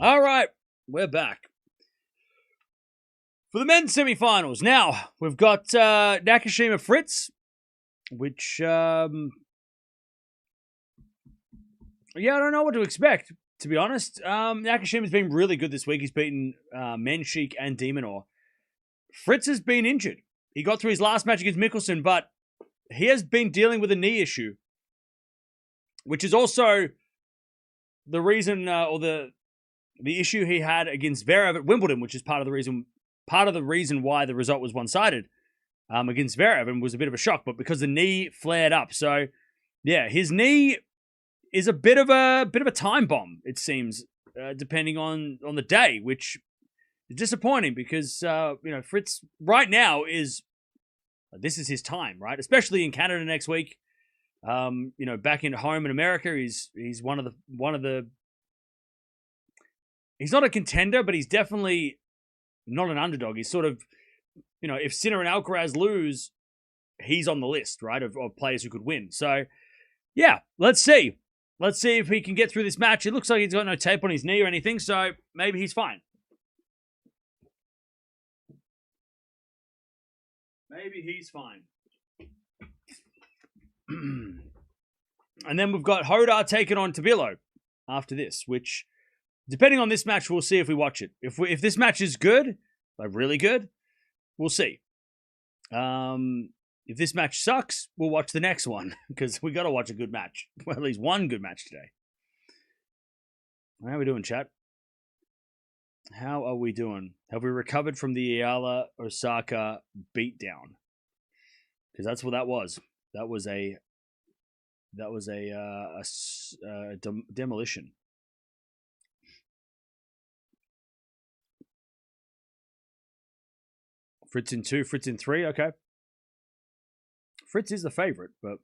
All right, we're back. For the men's semifinals, now we've got Nakashima Fritz, which, I don't know what to expect, to be honest. Nakashima's been really good this week. He's beaten Menchik and Demonor. Fritz has been injured. He got through his last match against Mickelson, but he has been dealing with a knee issue, which is also the reason, or the issue he had against Zverev at Wimbledon, which is part of the reason why the result was one-sided against Zverev, and was a bit of a shock, but because the knee flared up. So, yeah, his knee is a bit of a time bomb, it seems, depending on the day, which is disappointing because Fritz right now this is his time, right? Especially in Canada next week. Back in home in America, he's one of the. He's not a contender, but he's definitely not an underdog. He's sort of, if Sinner and Alcaraz lose, he's on the list, right, of players who could win. So, yeah, let's see. Let's see if he can get through this match. It looks like he's got no tape on his knee or anything, so maybe he's fine. Maybe he's fine. And then we've got Hodar taking on Tabilo after this, which, depending on this match, we'll see if we watch it. If this match is good, like really good, we'll see. If this match sucks, we'll watch the next one, because we got to watch a good match. Well, at least one good match today. How are we doing, chat? How are we doing? Have we recovered from the Eala Osaka beatdown? Because that's what that was. That was a demolition. Fritz in 2, Fritz in 3. Okay. Fritz is the favorite, but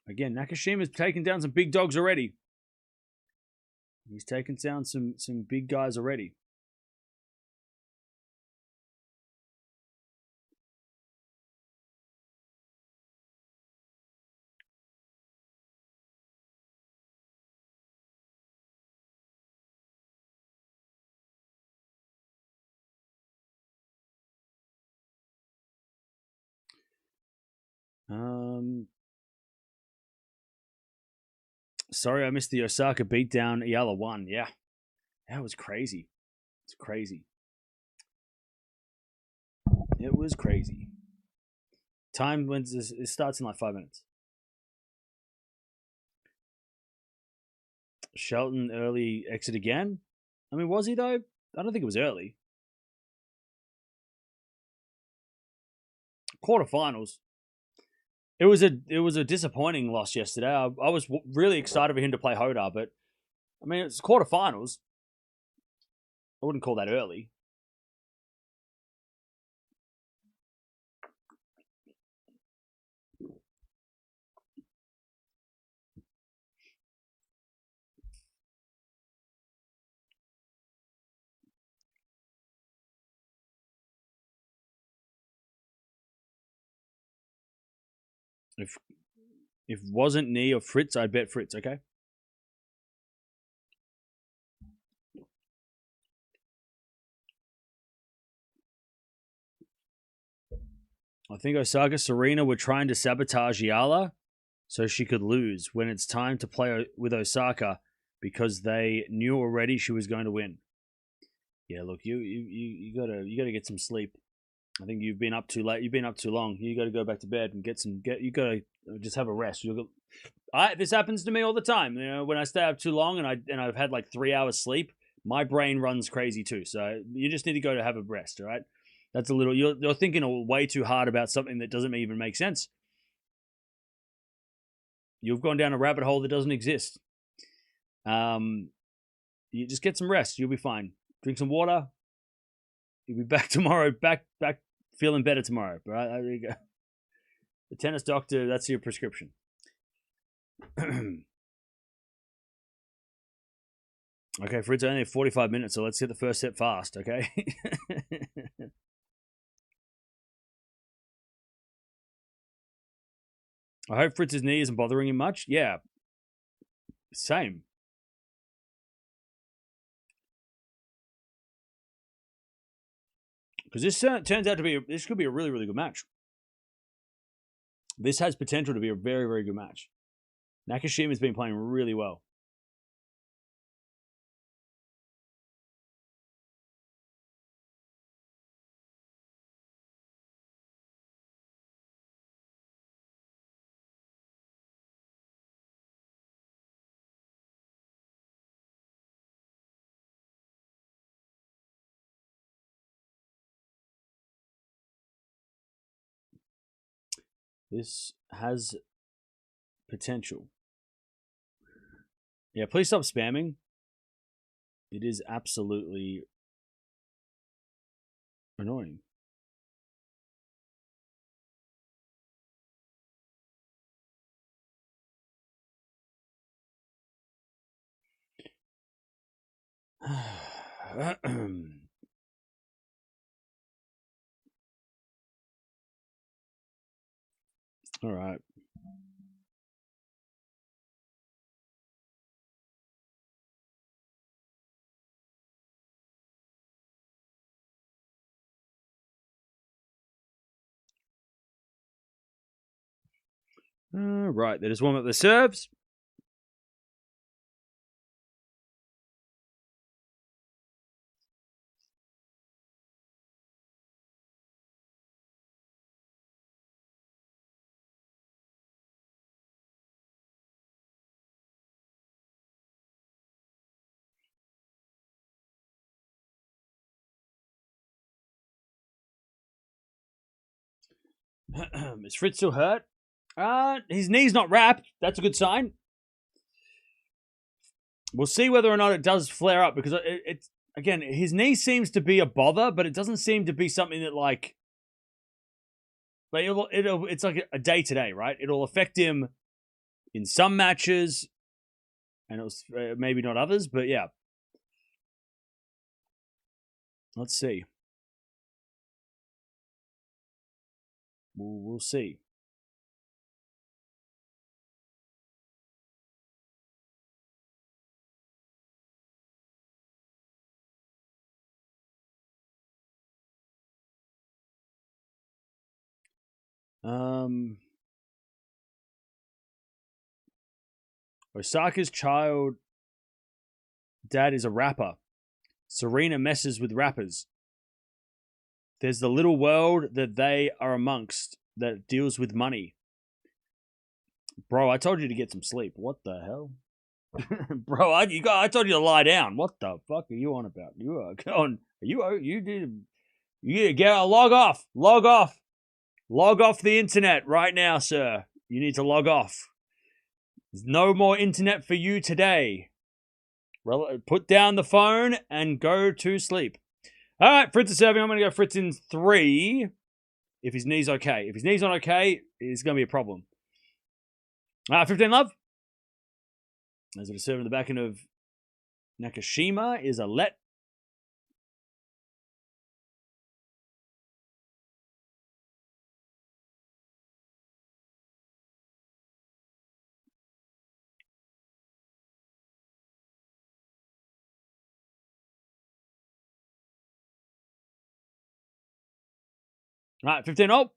again, Nakashima's taken down some big dogs already. He's taken down some big guys already. Sorry, I missed the Osaka beatdown. Eala won. Yeah, that was crazy. It's crazy. It was crazy. Time when it starts in like 5 minutes. Shelton early exit again. I mean, was he though? I don't think it was early. Quarterfinals. It was a disappointing loss yesterday. I was really excited for him to play Hodar, but I mean, it's quarterfinals. I wouldn't call that early. If wasn't knee or Fritz, I'd bet Fritz, okay? I think Osaka Serena were trying to sabotage Eala so she could lose when it's time to play with Osaka because they knew already she was going to win. Yeah, look, you gotta get some sleep. I think you've been up too late. You've been up too long. You got to go back to bed and you got to just have a rest. This happens to me all the time. When I stay up too long and I've had like 3 hours sleep, my brain runs crazy too. So you just need to go to have a rest. All right. That's a little. You're thinking way too hard about something that doesn't even make sense. You've gone down a rabbit hole that doesn't exist. You just get some rest. You'll be fine. Drink some water. You'll be back tomorrow. Back feeling better tomorrow. All right, there you go. The tennis doctor, that's your prescription. Okay, Fritz, only 45 minutes, so let's hit the first set fast, okay? I hope Fritz's knee isn't bothering him much. Yeah. Same. Because this turns out to be, this could be a really, really good match. This has potential to be a very, very good match. Nakashima's been playing really well. This has potential. Yeah, please stop spamming. It is absolutely annoying. All right. Right, they just warm up the serves. Is Fritz still hurt? His knee's not wrapped. That's a good sign. We'll see whether or not it does flare up because it's again, his knee seems to be a bother, but it doesn't seem to be something that like it's like a day to day, right? It'll affect him in some matches, and it was maybe not others, but yeah. Let's see. We'll see. Osaka's child dad is a rapper. Serena messes with rappers. There's the little world that they are amongst that deals with money. Bro, I told you to get some sleep. What the hell? Bro, I told you to lie down. What the fuck are you on about? You are going. You get log off. Log off. Log off the internet right now, sir. You need to log off. There's no more internet for you today. Put down the phone and go to sleep. All right, Fritz is serving. I'm going to go Fritz in 3 if his knee's okay. If his knee's not okay, it's going to be a problem. 15 love. As it is serving the back end of Nakashima is a let. All right, 15-0.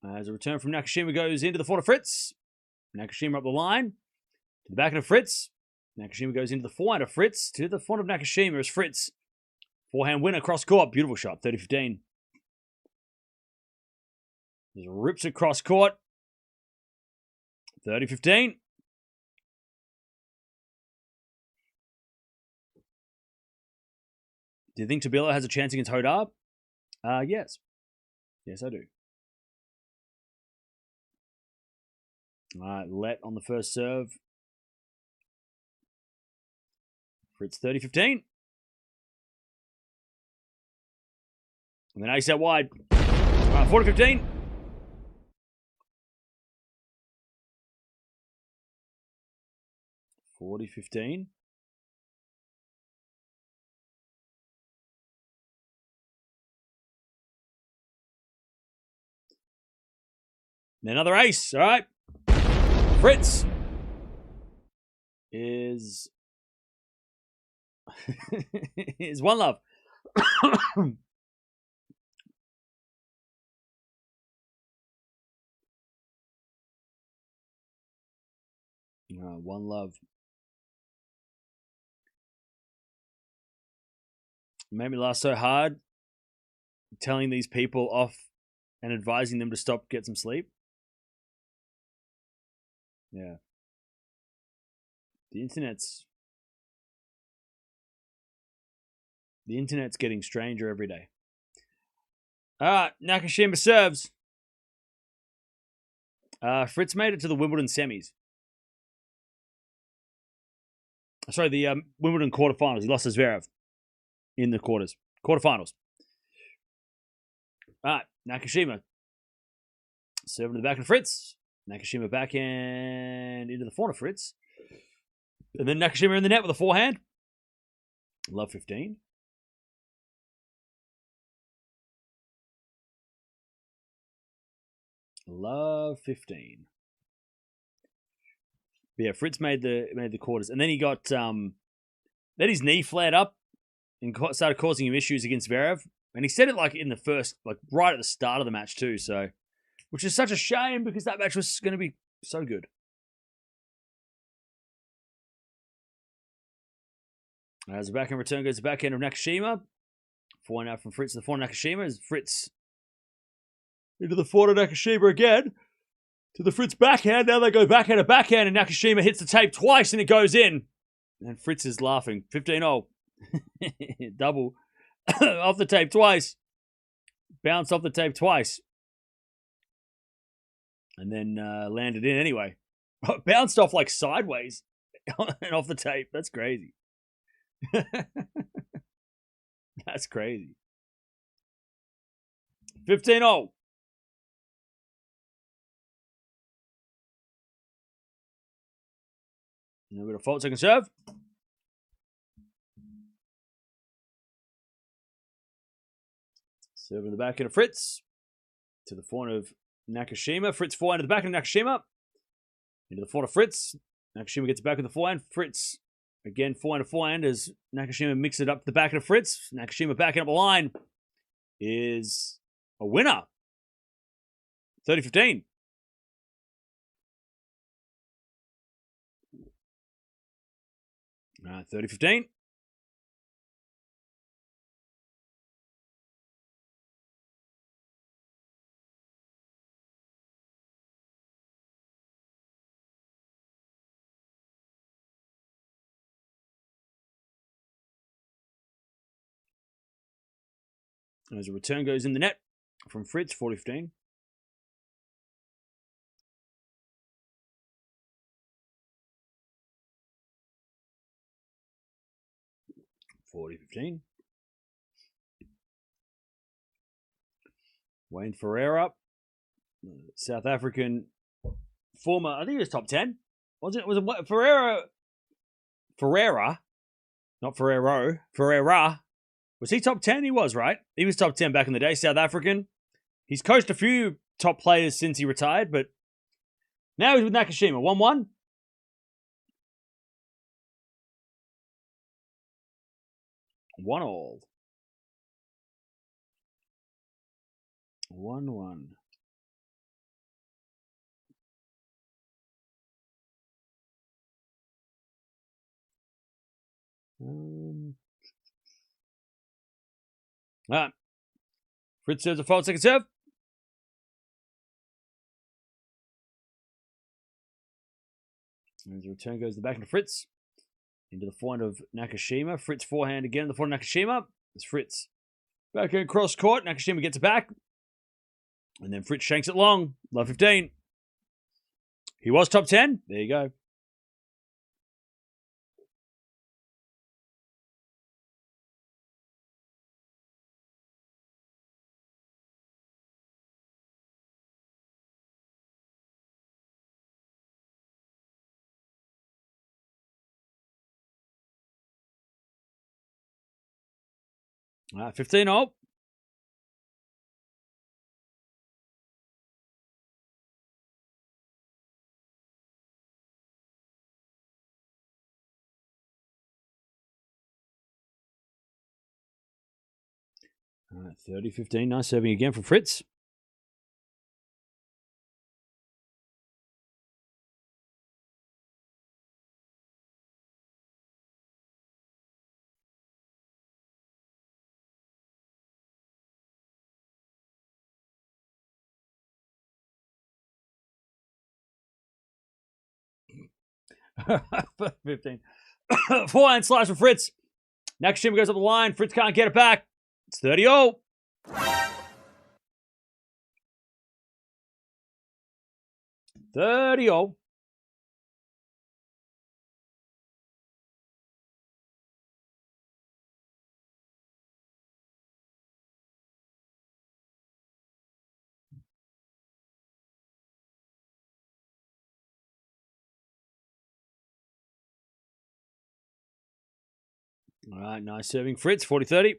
As a return from Nakashima goes into the forehand of Fritz. Nakashima up the line. To the back of Fritz. Nakashima goes into the forehand of Fritz. To the front of Nakashima as Fritz. Forehand winner cross court. Beautiful shot. 30-15. Just rips across court. 30-15. Do you think Tabilla has a chance against Hodar? Yes. Yes, I do. All right, let on the first serve. Fritz 30-15. And then ace out wide. All right, 40-15. $40-15. And another ace. All right. Fritz is is 1-love. One love. Made me laugh so hard telling these people off and advising them to stop, get some sleep. Yeah. The internet's getting stranger every day. All right, Nakashima serves. Fritz made it to the Wimbledon semis. Sorry, the Wimbledon quarterfinals. He lost to Zverev in the quarterfinals. All right, Nakashima serving to the back of Fritz. Nakashima backhand into the forehand of Fritz. And then Nakashima in the net with a forehand. Love 15. Love 15. But yeah, Fritz made the quarters, and then he got then his knee flared up and started causing him issues against Zverev. And he said it like in the first, like right at the start of the match too. So, which is such a shame because that match was going to be so good. As the backhand return goes to the backhand of Nakashima. Forehand out from Fritz to the forehand of Nakashima as Fritz into the forehand of Nakashima again. To the Fritz backhand. Now they go backhand to backhand and Nakashima hits the tape twice and it goes in. And Fritz is laughing. 15-0. Double. Off the tape twice. Bounced off the tape twice. And then landed in anyway. Bounced off like sideways and off the tape. That's crazy. That's crazy. 15-0. And we've got a fault second serve. Serve in the back end of Fritz. To the forehand of Nakashima. Fritz forehand to the back end of Nakashima. Into the forehand of Fritz. Nakashima gets back with the forehand. Fritz again forehand to forehand as Nakashima mixes it up to the back end of Fritz. Nakashima backing up the line is a winner. 30-15. All right, 30-15. As a return goes in the net from Fritz, 40-15. Wayne Ferreira, South African former, I think he was top 10. Was it Ferreira, not Ferrero, Ferreira. Was he top 10? He was, right? He was top 10 back in the day, South African. He's coached a few top players since he retired, but now he's with Nakashima. 1-1. One all. 1-1. All right. Fritz serves a fault second serve. As the return goes to the back into Fritz. Into the forehand of Nakashima. Fritz forehand again. The forehand of Nakashima. It's Fritz. Backhand cross court. Nakashima gets it back. And then Fritz shanks it long. Love 15. He was top 10. There you go. All right, 15-0. All right, 30-15. Nice serving again from Fritz. $15. Forehand slice from Fritz. Nakashima goes up the line. Fritz can't get it back. It's 30-0. All right, nice serving. Fritz, 40-30.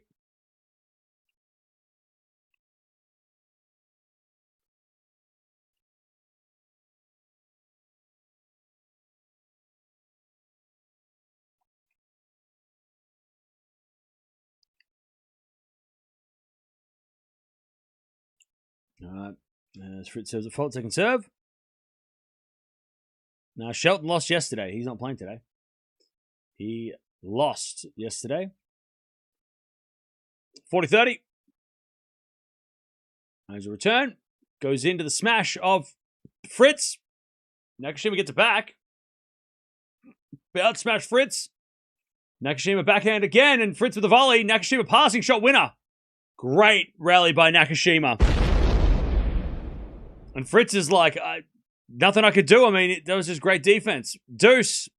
All right, as Fritz serves a fault, second serve. Now, Shelton lost yesterday. He's not playing today. He lost yesterday. 40-30. There's a return. Goes into the smash of Fritz. Nakashima gets it back. Out smash Fritz. Nakashima backhand again, and Fritz with the volley. Nakashima passing shot winner. Great rally by Nakashima. And Fritz is like, nothing I could do. I mean, that was just great defense. Deuce.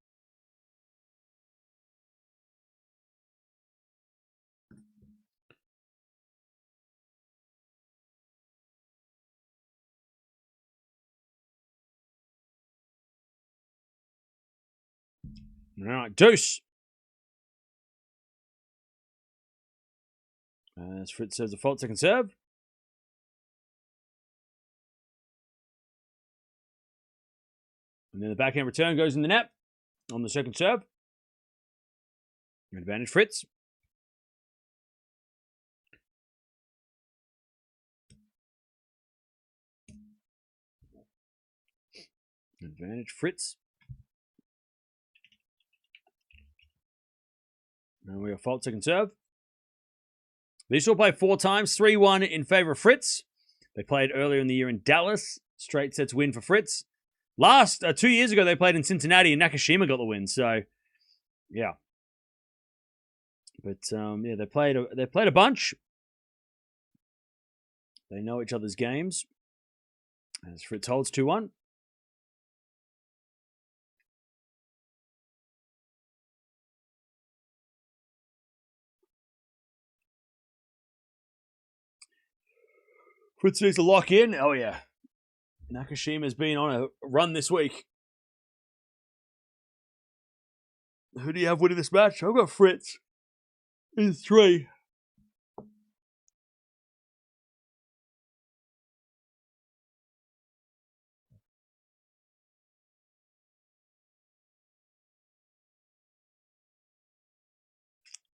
All right, deuce. As Fritz serves a fault, second serve. And then the backhand return goes in the net on the second serve. Advantage Fritz. Advantage Fritz. And we have fault, second serve. These will play 4 times, 3-1 in favor of Fritz. They played earlier in the year in Dallas. Straight sets win for Fritz. Last 2 years ago, they played in Cincinnati, and Nakashima got the win. So, yeah. But yeah, they played a bunch. They know each other's games. As Fritz holds 2-1. Fritz needs to lock in. Oh, yeah. Nakashima's been on a run this week. Who do you have winning this match? I've got Fritz in 3.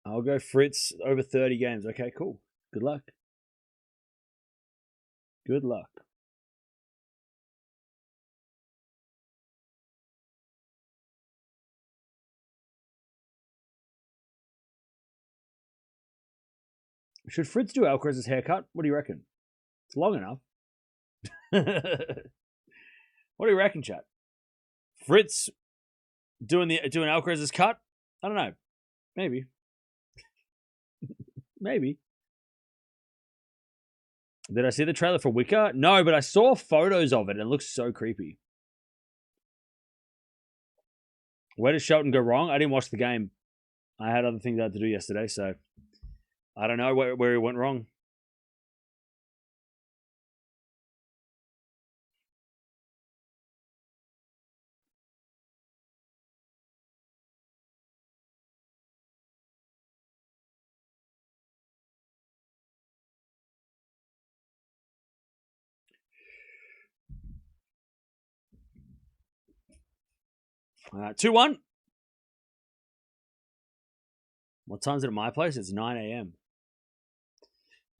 I'll go Fritz over 30 games. Okay, cool. Good luck. Good luck. Should Fritz do Alcaraz's haircut? What do you reckon? It's long enough. What do you reckon, chat? Fritz doing Alcaraz's cut? I don't know. Maybe. Maybe. Did I see the trailer for Wicker? No, but I saw photos of it. And it looks so creepy. Where did Shelton go wrong? I didn't watch the game. I had other things I had to do yesterday, so I don't know where he went wrong. All right, 2-1. What time is it at my place? It's 9 a.m.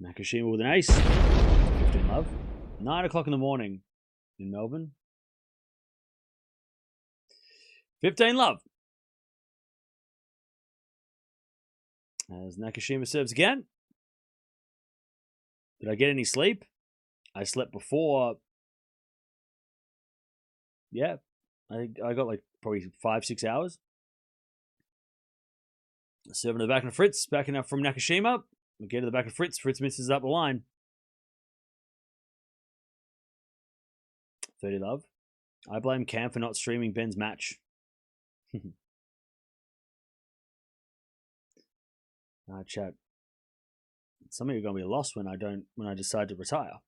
Nakashima with an ace. 15 love. 9 o'clock in the morning in Melbourne. 15 love. As Nakashima serves again. Did I get any sleep? I slept before. Yeah. I got like probably 5-6 hours. Serving to the back of Fritz. Backing up from Nakashima. We get to the back of Fritz. Fritz misses up the line. 30 love. I blame Cam for not streaming Ben's match. Chat. Some of you are gonna be lost when I decide to retire.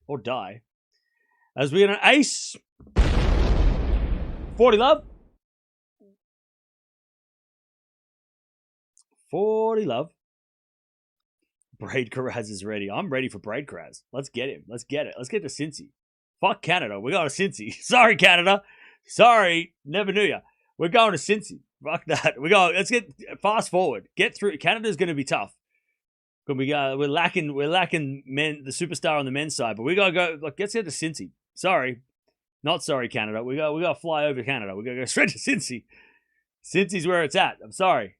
Or die. As we get an ace. 40 love. 40 love. Braid Karaz is ready. I'm ready for Braid Karaz. Let's get him. Let's get it. Let's get to Cincy. Fuck Canada. We got to Cincy. Sorry, Canada. Sorry. Never knew ya. We're going to Cincy. Fuck that. Let's get fast forward. Get through. Canada's going to be tough. We're lacking men, the superstar on the men's side, but we gotta go. Like, let's get to Cincy. Sorry, not sorry, Canada. We gotta fly over Canada. We gotta go straight to Cincy. Cincy's where it's at. I'm sorry.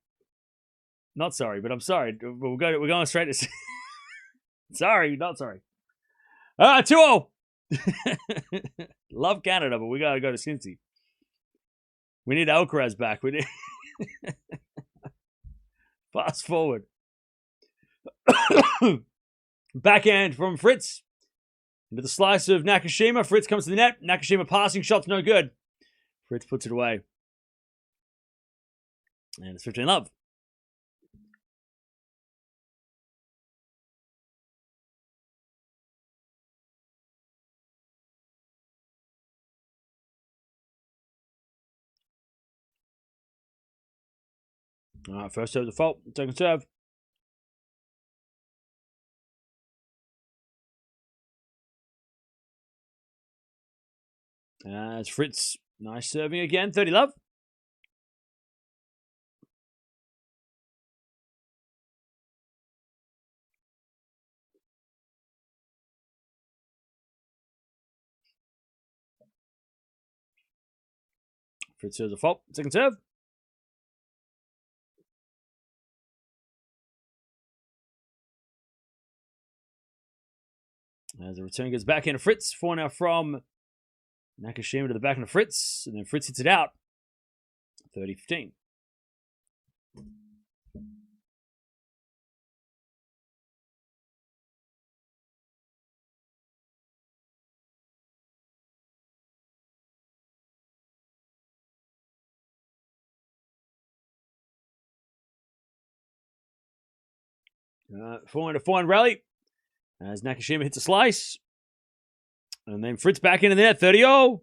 Not sorry, but I'm sorry. We're going straight to. Sorry, not sorry. 2-0. Love Canada, but we gotta go to Cincy. We need Alcaraz back. We need. Fast forward. Backhand from Fritz. Into the slice of Nakashima. Fritz comes to the net. Nakashima passing shot's no good. Fritz puts it away. And it's 15 love. All right, first serve default. Second serve. As Fritz, nice serving again. 30 love. Fritz serves a fault. Second serve. As the return goes back into Fritz. 4 now from Nakashima to the back of Fritz. And then Fritz hits it out. 30-15. Forehand rally. As Nakashima hits a slice. And then Fritz back into there. 30-0.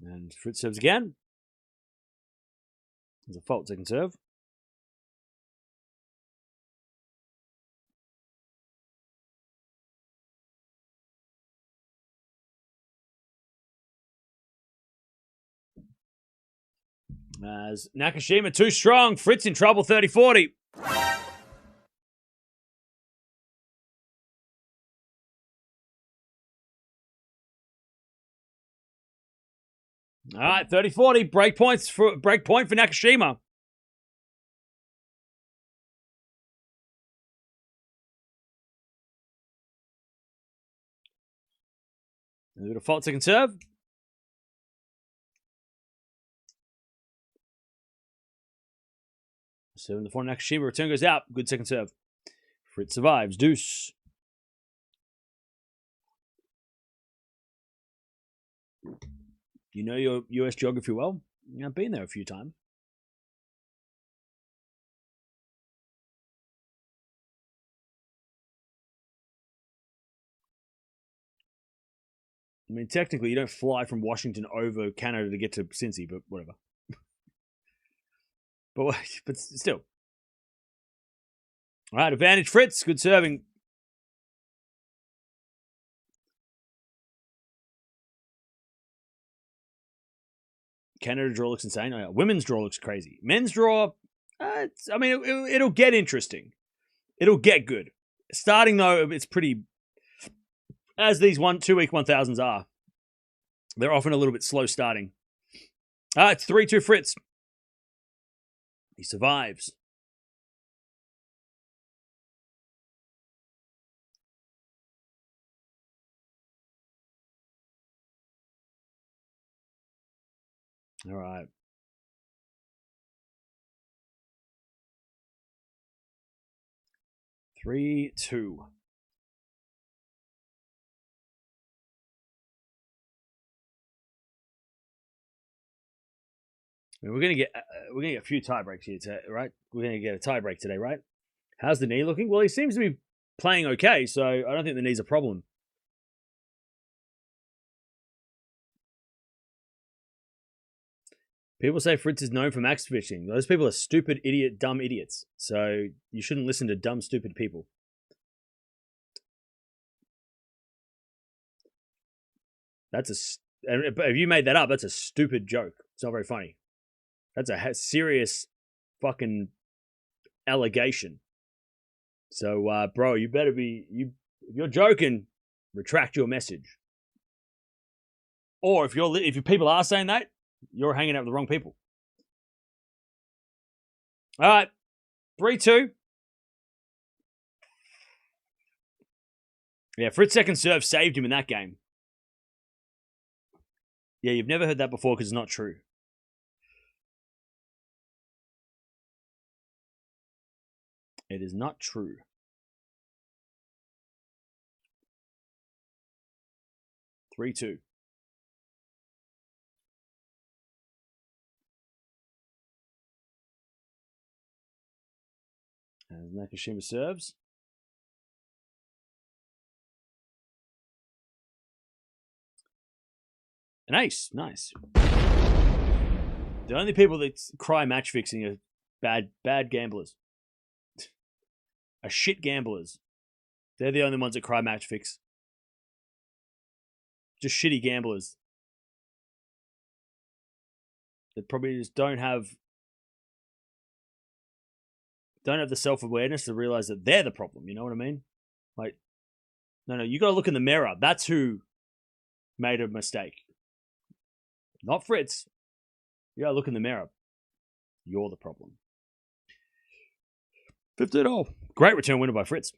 And Fritz serves again. There's a fault second serve. As Nakashima too strong. Fritz in trouble. 30-40. All right, 30-40. Break point for Nakashima. A little fault second serve. Serving the front Nakashima. Return goes out. Good second serve. Fritz survives. Deuce. You know your US geography well? I've been there a few times. I mean, technically, you don't fly from Washington over Canada to get to Cincy, but whatever. but still. All right, advantage Fritz. Good serving. Canada draw looks insane. Oh, yeah. Women's draw looks crazy. Men's draw, it'll get interesting. It'll get good. Starting, though, it's pretty... As these 2-week 1000s are, they're often a little bit slow starting. It's 3-2 Fritz. He survives. All right. Three, two. I mean, we're gonna get a few tie breaks here, right? We're gonna get a tie break today, right? How's the knee looking? Well, he seems to be playing okay, so I don't think the knee's a problem. People say Fritz is known for max fishing. Those people are stupid, idiot, dumb idiots. So you shouldn't listen to dumb, stupid people. But if you made that up, that's a stupid joke. It's not very funny. That's a serious fucking allegation. So, bro, you better be... If you're joking, retract your message. Or if people are saying that, you're hanging out with the wrong people. All right. 3-2. Yeah, Fritz's second serve saved him in that game. Yeah, you've never heard that before because it's not true. It is not true. 3-2. As Nakashima serves. An ace. Nice. The only people that cry match fixing are bad gamblers. Are shit gamblers. They're the only ones that cry match fix. Just shitty gamblers. That probably just don't have the self-awareness to realize that they're the problem. You know what I mean? Like, no, you got to look in the mirror. That's who made a mistake. Not Fritz. You got to look in the mirror. You're the problem. 15-0. Great return winner by Fritz.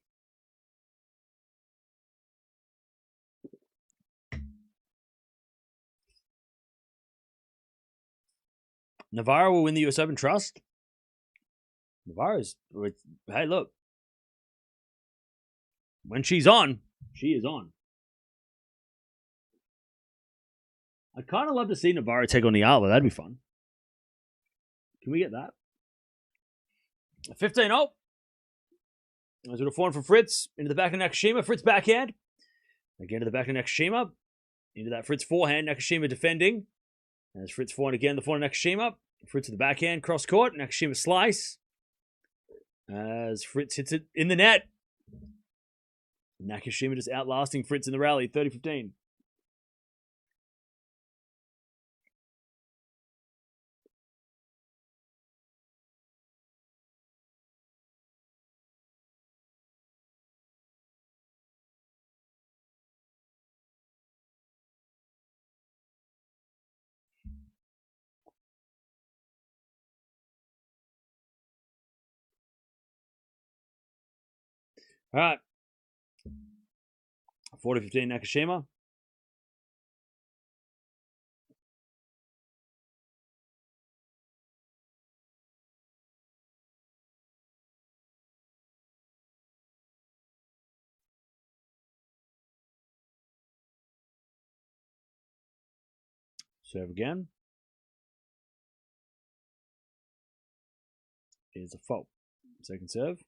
Navarro will win the US Open Trust. Navarro's... Hey, look. When she's on, she is on. I'd kind of love to see Navarro take on Eala. That'd be fun. Can we get that? 15-0. As with a forehand from Fritz. Into the back of Nakashima. Fritz backhand. Again to the back of Nakashima. Into that Fritz forehand. Nakashima defending. As Fritz forehand again. The forehand Nakashima. Fritz to the backhand. Cross court. Nakashima slice. As Fritz hits it in the net. Nakashima just outlasting Fritz in the rally. 30-15. All right. 40-15 Nakashima. Serve again. Here's a fault. Second serve.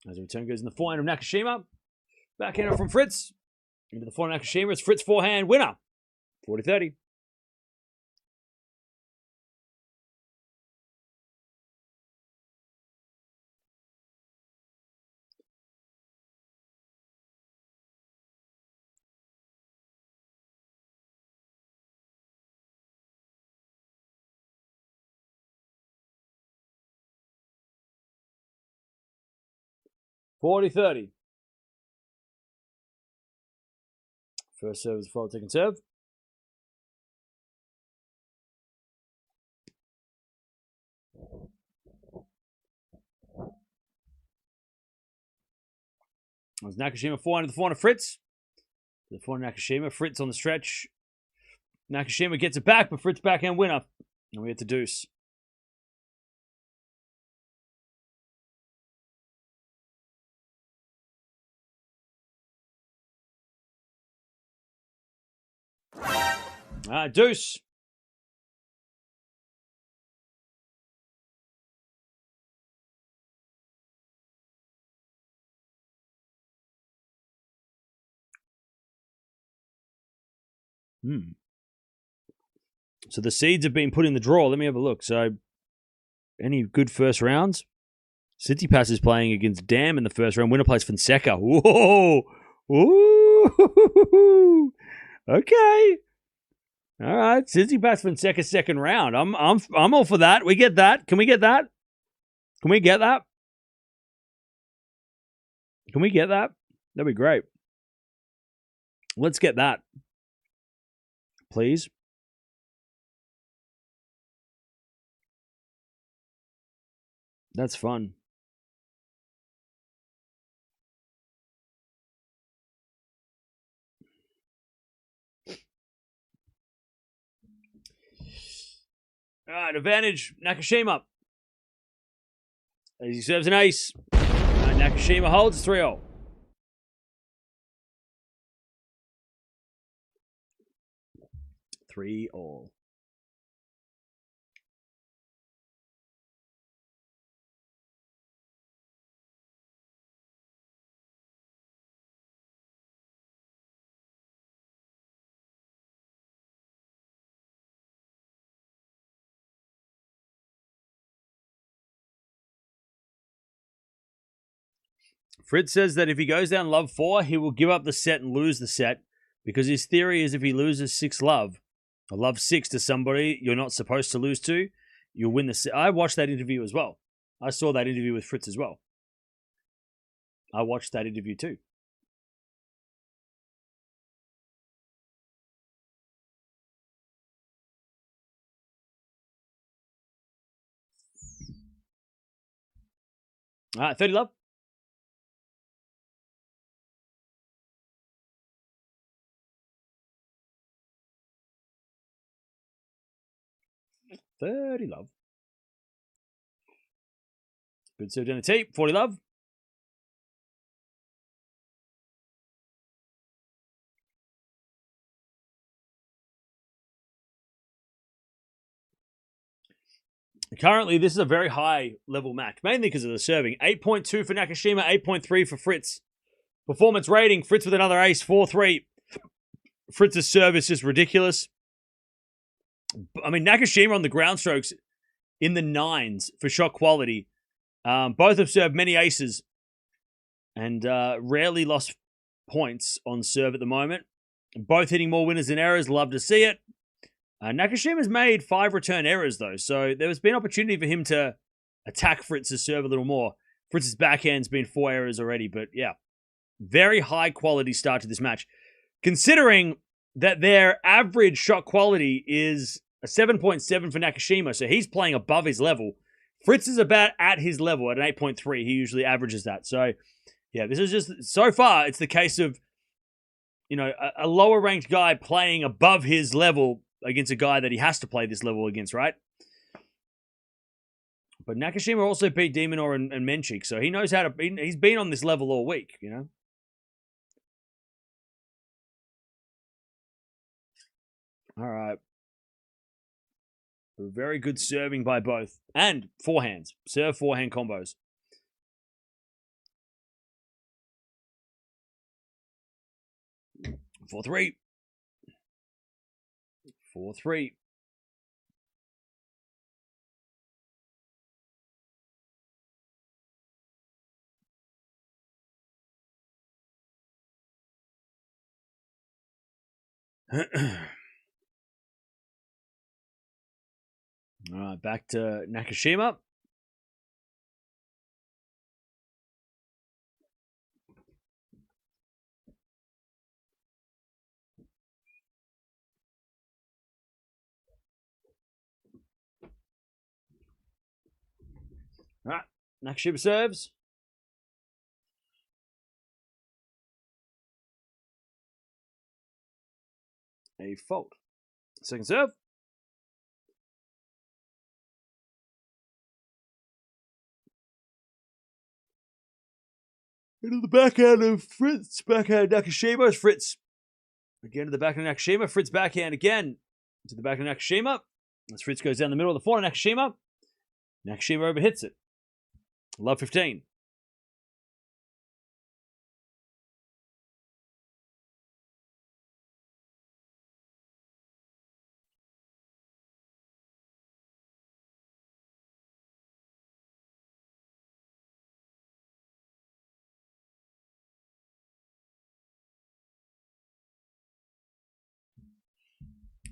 As the return goes in the forehand of Nakashima. Backhand from Fritz. Into the forehand of Nakashima. It's Fritz forehand winner. 40-30. 40-30. First serve is fault, second serve. It was Nakashima 400 to 400 Fritz. The 400 Nakashima. Fritz on the stretch. Nakashima gets it back, but Fritz backhand winner. And we get to deuce. Deuce. So the seeds have been put in the draw. Let me have a look. So, any good first rounds? Citi is playing against Dam in the first round. Winner plays Fonseca. Whoa! Ooh! Okay. All right. Citi Fonseca second round. I'm all for that. We get that. Can we get that? Can we get that? Can we get that? That'd be great. Let's get that. Please. That's fun. All right, advantage. Nakashima. As he serves an ace. Nakashima holds 3-0. Three all. Fritz says that if he goes down love 4, he will give up the set and lose the set because his theory is if he loses 6 love, or love 6 to somebody you're not supposed to lose to, you'll win the set. I watched that interview as well. I saw that interview with Fritz as well. I watched that interview too. All right, 30 love. $30 love. Good serve down the tape. 40 love. Currently, this is a very high level match, mainly because of the serving. 8.2 for Nakashima, 8.3 for Fritz. Performance rating, Fritz with another ace, 4-3. Fritz's serve is just ridiculous. I mean, Nakashima on the ground strokes in the 9s for shot quality. Both have served many aces and rarely lost points on serve at the moment. Both hitting more winners than errors. Love to see it. Nakashima's made 5 return errors, though, so there's been opportunity for him to attack Fritz's serve a little more. Fritz's backhand's been 4 errors already, but yeah. Very high quality start to this match. Considering that their average shot quality is a 7.7 for Nakashima, so he's playing above his level. Fritz is about at his level at an 8.3. He usually averages that. So, yeah, this is just, so far, it's the case of, you know, a lower ranked guy playing above his level against a guy that he has to play this level against, right? But Nakashima also beat Demonor and Menchik, so he knows how to, he's been on this level all week, you know? All right. Very good serving by both. And forehands. Serve forehand combos. Four three. 4-3. All right, back to Nakashima. All right. Nakashima serves. A fault. Second serve. Into the backhand of Fritz. Backhand Nakashima. Fritz again to the backhand of Nakashima. Fritz backhand again to the backhand of Nakashima. As Fritz goes down the middle of the floor to Nakashima. Nakashima overhits it. Love 15.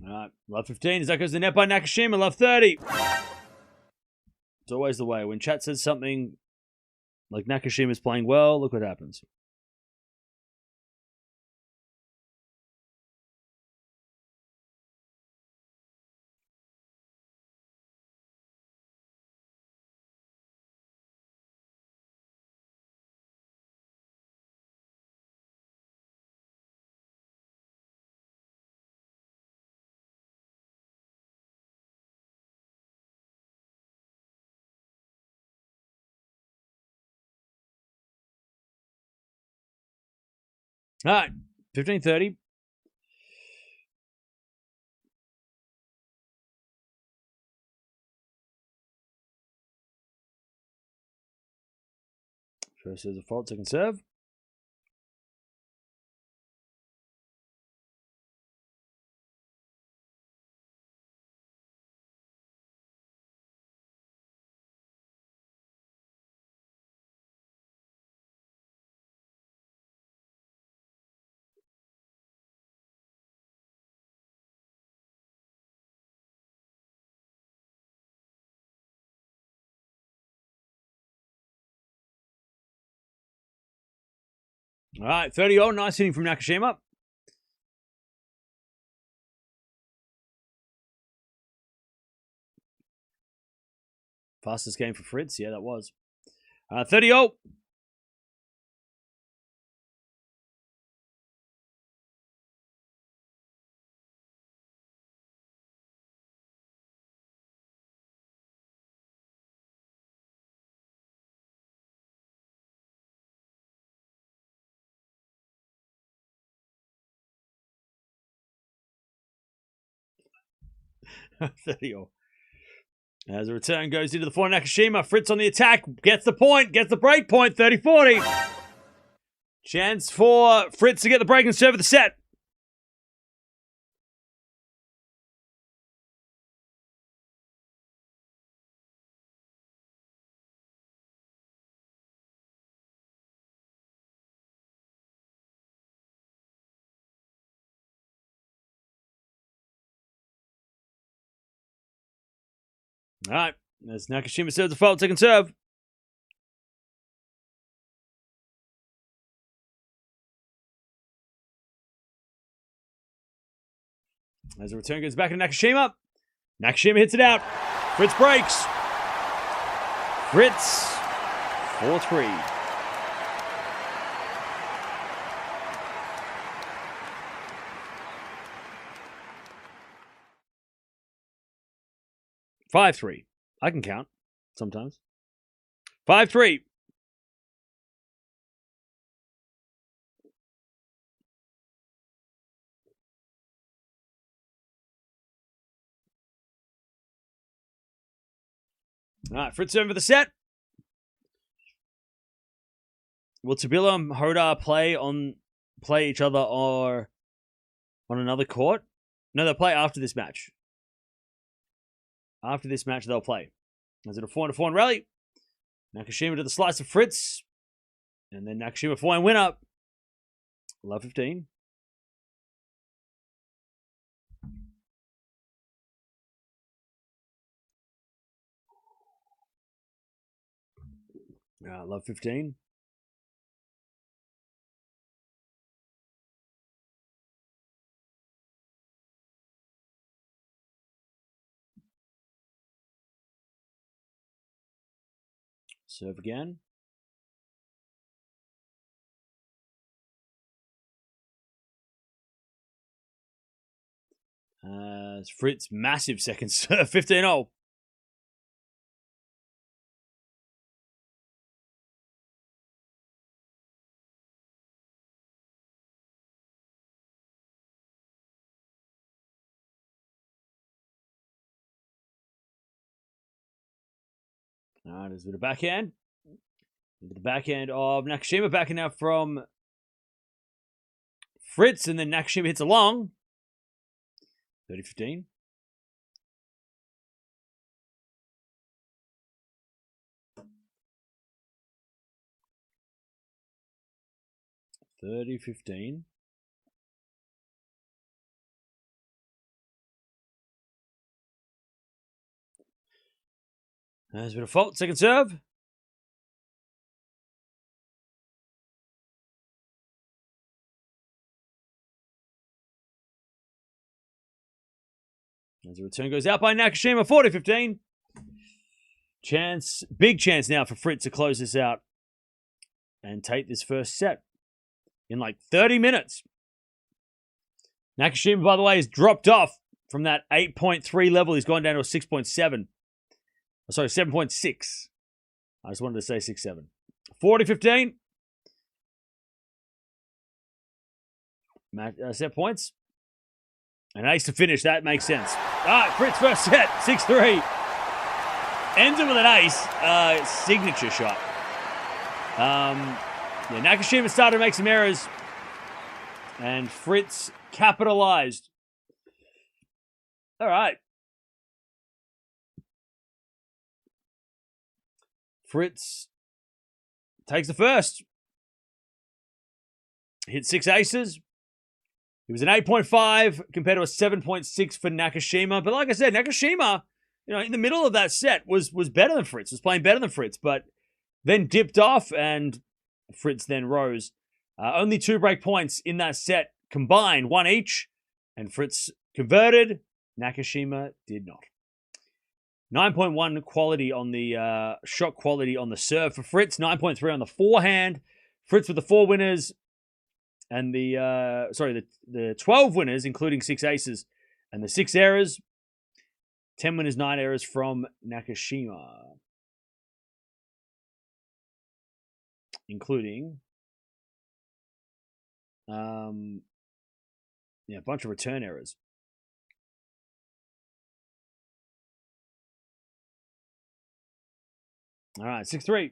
All right, love 15 as that goes to the net by Nakashima. Love 30. It's always the way. When chat says something like Nakashima's playing well, look what happens. All right, 15-30. First serve's a fault, second serve. All right, 30-0. Nice hitting from Nakashima. Fastest game for Fritz. Yeah, that was. 30-0. As a return goes into the floor, Nakashima. Fritz on the attack. Gets the point. Gets the break point. 30-40. Chance for Fritz to get the break and serve of the set. All right. As Nakashima serves the fault, second serve. As the return goes back to Nakashima. Nakashima hits it out. Fritz breaks. Fritz, 4-3. Five-3. I can count sometimes. 5-3. All right, Fritz over the set. Will Tabila and Hodar play each other or on another court? No, they'll play after this match. After this match, they'll play. Is it a 4-4 rally? Nakashima to the slice of Fritz. And then Nakashima 4-1 winner. Love 15. Love 15. Serve again. Fritz, massive second serve, 15-0. All right, there's a bit of backhand. The backhand of Nakashima, backing out from Fritz, and then Nakashima hits a long. 30-15. There's a bit of fault. Second serve. As the return goes out by Nakashima, 40-15. Big chance now for Fritz to close this out and take this first set in like 30 minutes. Nakashima, by the way, has dropped off from that 8.3 level. He's gone down to a 6.7. Sorry, 7.6. I just wanted to say 6.7. 40-15. Set points. An ace to finish. That makes sense. All right, Fritz first set. 6-3. Ends it with an ace. Signature shot. Nakashima started to make some errors. And Fritz capitalized. All right. Fritz takes the first. Hit 6 aces. It was an 8.5 compared to a 7.6 for Nakashima. But like I said, Nakashima, in the middle of that set was better than Fritz, was playing better than Fritz, but then dipped off and Fritz then rose. Only 2 break points in that set combined, 1 each, and Fritz converted. Nakashima did not. 9.1 quality on the shot quality on the serve for Fritz, 9.3 on the forehand. Fritz with the 4 winners. And the 12 winners, including 6 aces, and the 6 errors. 10 winners, 9 errors from Nakashima. Including a bunch of return errors. All right, 6-3.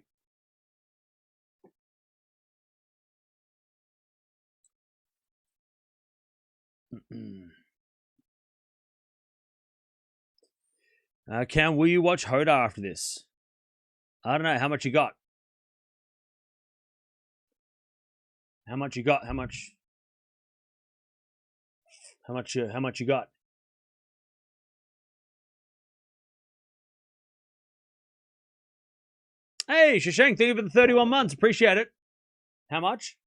Will you watch Hoda after this? I don't know. How much you got? How much you got? How much you got? Hey, Shashank, thank you for the 31 months. Appreciate it. How much?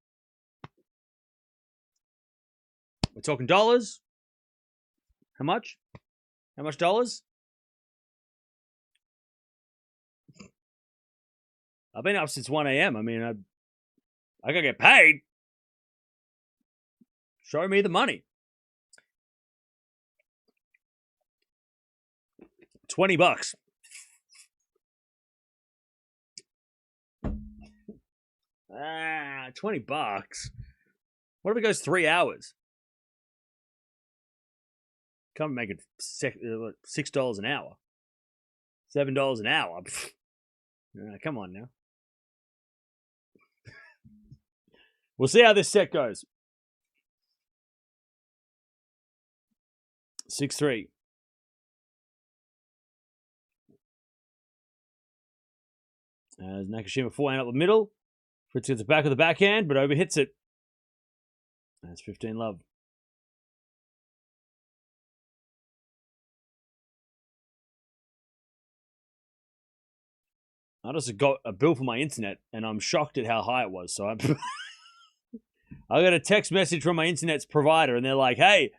We're talking dollars. How much? How much dollars? I've been up since 1 a.m. I mean, I gotta get paid. Show me the money. $20. $20. What if it goes 3 hours? Come make it $6 an hour. $7 an hour. Come on now. We'll see how this set goes. 6-3. As Nakashima forehand up the middle. Fritz gets the back of the backhand, but overhits it. That's 15 love. I just got a bill for my internet, and I'm shocked at how high it was. So I got a text message from my internet's provider, and they're like, "Hey,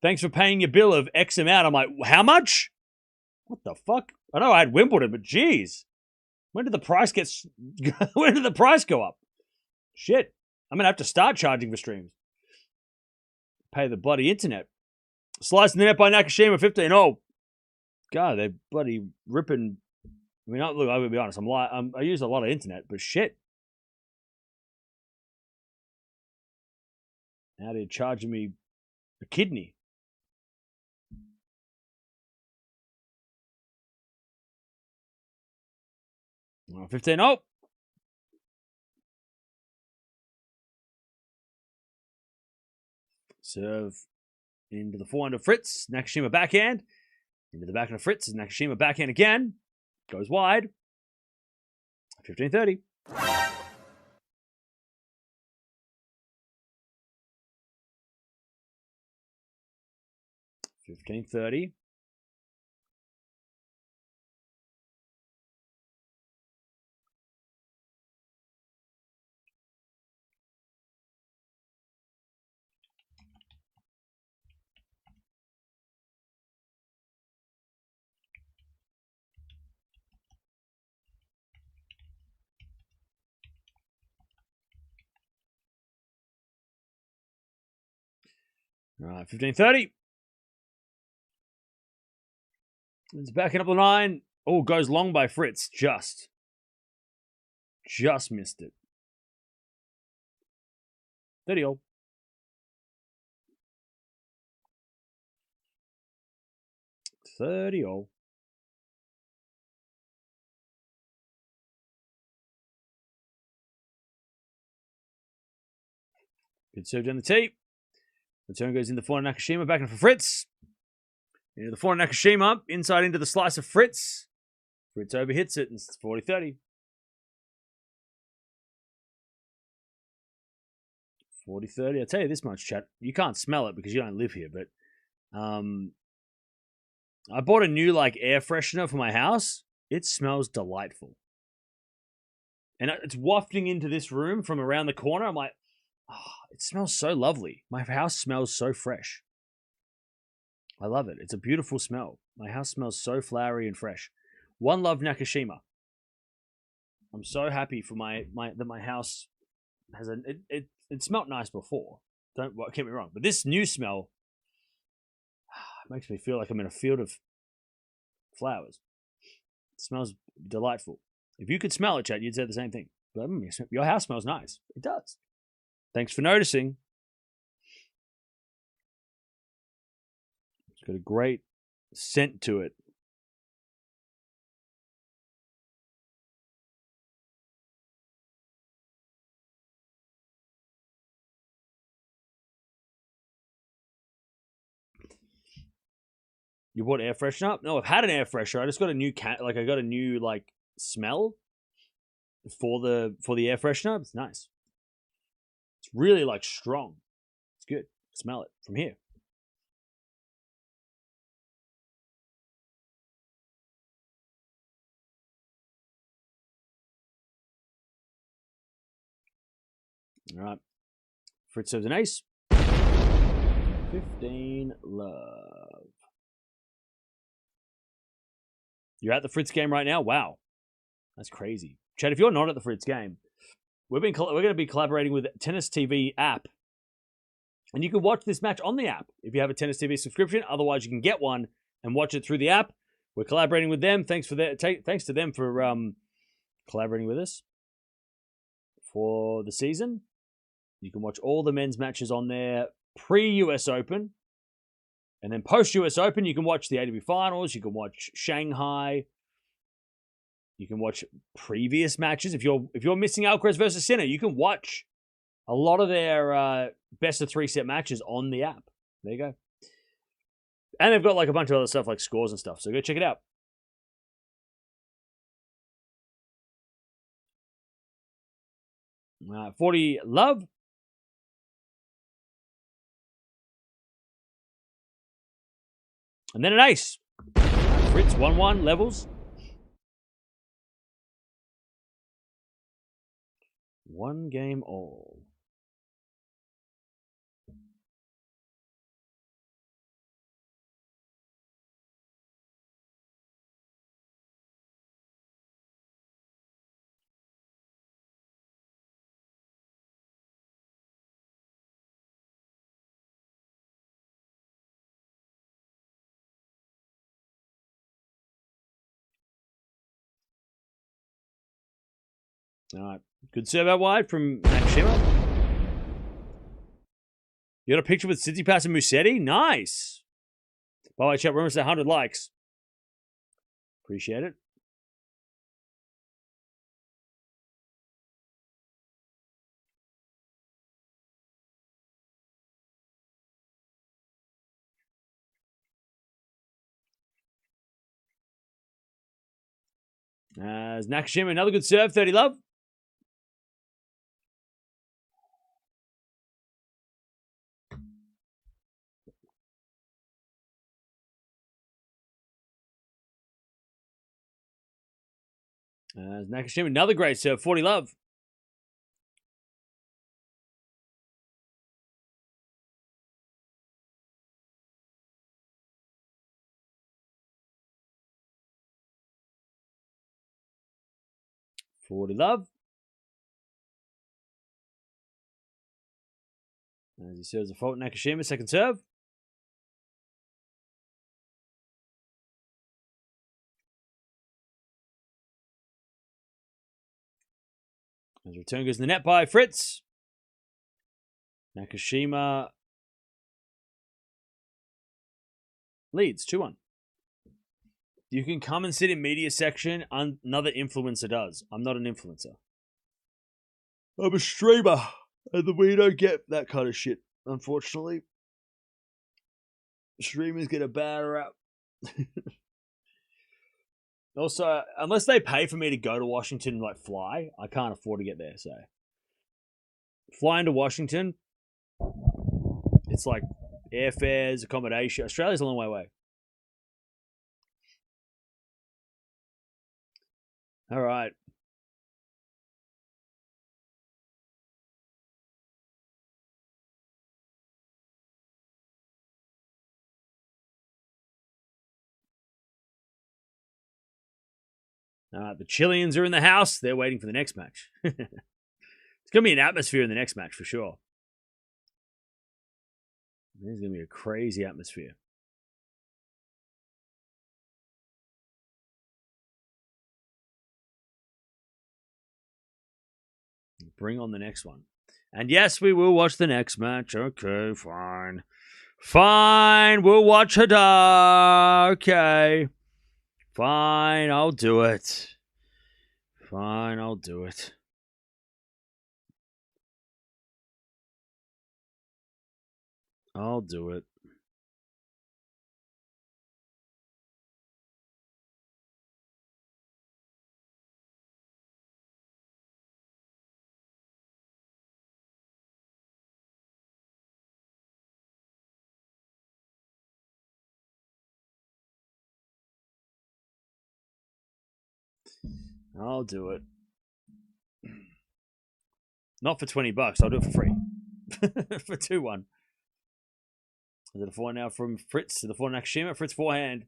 thanks for paying your bill of X amount." I'm like, "How much? What the fuck?" I know I had Wimbledon, but geez, When did the price when did the price go up? Shit. I'm going to have to start charging for streams. Pay the bloody internet. Slicing the net by Nakashima, 15-0. God, they're bloody ripping. I mean, look, I'm going to be honest. I use a lot of internet, but shit. Now they're charging me a kidney. Oh, 15-0. Serve into the forehand of Fritz. Nakashima backhand. Into the backhand of Fritz. Nakashima backhand again. Goes wide. 15-30. 15-30. All right, 15-30. It's backing up the 9. Oh, goes long by Fritz. Just missed it. 30-0. Good serve down the tee. Return goes in the forehand Nakashima. Back in for Fritz. Into the forehand Nakashima. Inside into the slice of Fritz. Fritz overhits it and it's 40-30. 40-30. I'll tell you this much, chat. You can't smell it because you don't live here, but I bought a new air freshener for my house. It smells delightful. And it's wafting into this room from around the corner. I'm like, oh, it smells so lovely. My house smells so fresh. I love it. It's a beautiful smell. My house smells so flowery and fresh. One love, Nakashima. I'm so happy for that my house has it smelled nice before. Don't get me wrong, but this new smell makes me feel like I'm in a field of flowers. It smells delightful. If you could smell it, Chad, you'd say the same thing. But your house smells nice. It does. Thanks for noticing. It's got a great scent to it. You bought air freshener? No, I've had an air freshener. I just got a new I got a new smell for the air freshener. It's nice. It's really strong. It's good. Smell it from here. All right. Fritz serves an ace. 15 love. You're at the Fritz game right now? Wow. That's crazy. Chad, if you're not at the Fritz game, we're going to be collaborating with Tennis TV app. And you can watch this match on the app if you have a Tennis TV subscription. Otherwise, you can get one and watch it through the app. We're collaborating with them. Thanks to them for collaborating with us for the season. You can watch all the men's matches on there pre-US Open. And then post-US Open, you can watch the ATP Finals. You can watch Shanghai. You can watch previous matches. If you're missing Alcaraz versus Sinner, you can watch a lot of their best of 3 set matches on the app. There you go. And they've got a bunch of other stuff like scores and stuff. So go check it out. Uh, 40 love. And then an ace. Fritz 1-1 levels. 1 game all. All right. Good serve out wide from Nakashima. You got a picture with Citi Pass and Musetti? Nice. By the way, chat, remember to say 100 likes. Appreciate it. As Nakashima, another good serve, 30 love. As Nakashima, another great serve, 40 love. Forty love. As he serves a fault, Nakashima, second serve. As return goes to the net by Fritz. Nakashima leads 2-1. You can come and sit in media section. Another influencer does. I'm not an influencer. I'm a streamer. And we don't get that kind of shit, unfortunately. Streamers get a bad rap. Also, unless they pay for me to go to Washington and like fly, I can't afford to get there. So, flying to Washington, it's like airfares, accommodation. Australia's a long way away. All right. The Chileans are in the house. They're waiting for the next match. It's going to be an atmosphere in the next match for sure. There's going to be a crazy atmosphere. Bring on the next one. And yes, we will watch the next match. Okay, fine. Fine, we'll watch Hadar. Okay. Fine, I'll do it. Fine, I'll do it. I'll do it. I'll do it. Not for $20. I'll do it for free. For 2-1. Is it a 4 now from Fritz to the 4 Nakashima? Fritz forehand.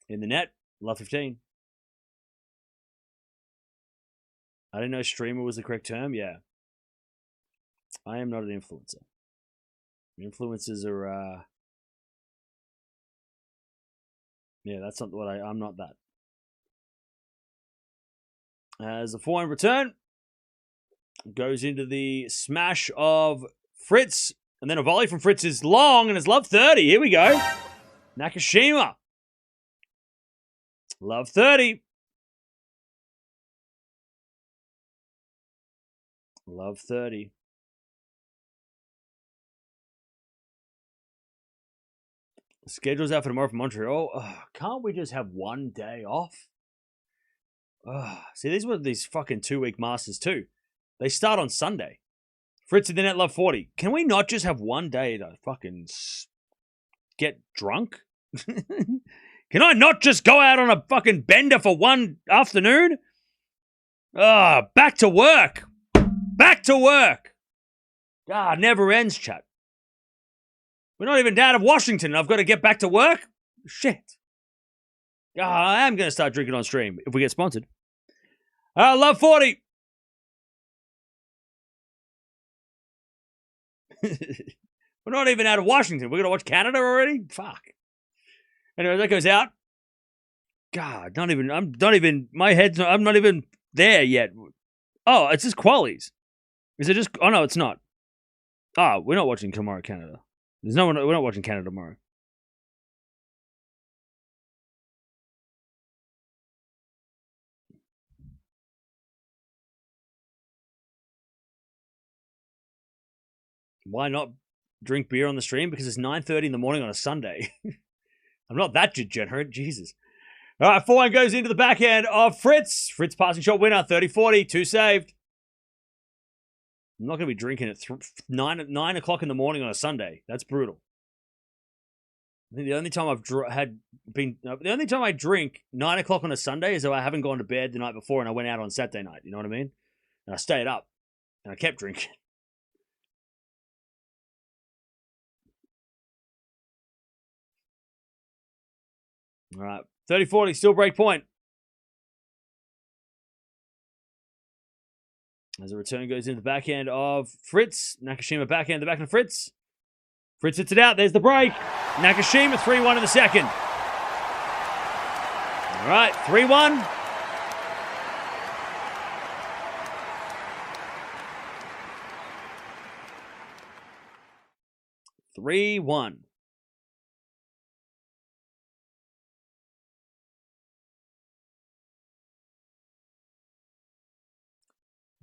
In the net. Love 15. I didn't know streamer was the correct term. Yeah. I am not an influencer. Influencers are... Yeah, that's not what I'm not that. As a forehand return, goes into the smash of Fritz, and then a volley from Fritz is long and is love 30. Here we go. Nakashima. Love 30. Love 30. The schedule's out for tomorrow from Montreal. Oh, can't we just have one day off? See, these were these fucking 2-week Masters too. They start on Sunday. Fritz in the net, love 40. Can we not just have one day to fucking get drunk? Can I not just go out on a fucking bender for one afternoon? Back to work. Back to work. Never ends, chat. We're not even out of Washington and I've got to get back to work? Shit. I am going to start drinking on stream if we get sponsored. Love 40. We're not even out of Washington. We're going to watch Canada already? Fuck. Anyway, that goes out. God, I'm not even there yet. Oh, it's just qualies. Is it just? Oh no, it's not. Ah, we're not watching tomorrow, Canada. There's no one. We're not watching Canada tomorrow. Why not drink beer on the stream? Because it's 9:30 in the morning on a Sunday. I'm not that degenerate. Jesus. All right, 4-1 goes into the backhand of Fritz. Fritz passing shot winner, 30-40, 2 saved. I'm not going to be drinking at 9 o'clock in the morning on a Sunday. That's brutal. I think the only time the only time I drink 9 o'clock on a Sunday is if I haven't gone to bed the night before and I went out on Saturday night. You know what I mean? And I stayed up and I kept drinking. All right, 30-40, still break point. As a return goes into the backhand of Fritz. Nakashima backhand, the backhand of Fritz. Fritz hits it out. There's the break. Nakashima 3-1 in the second. All right, 3-1.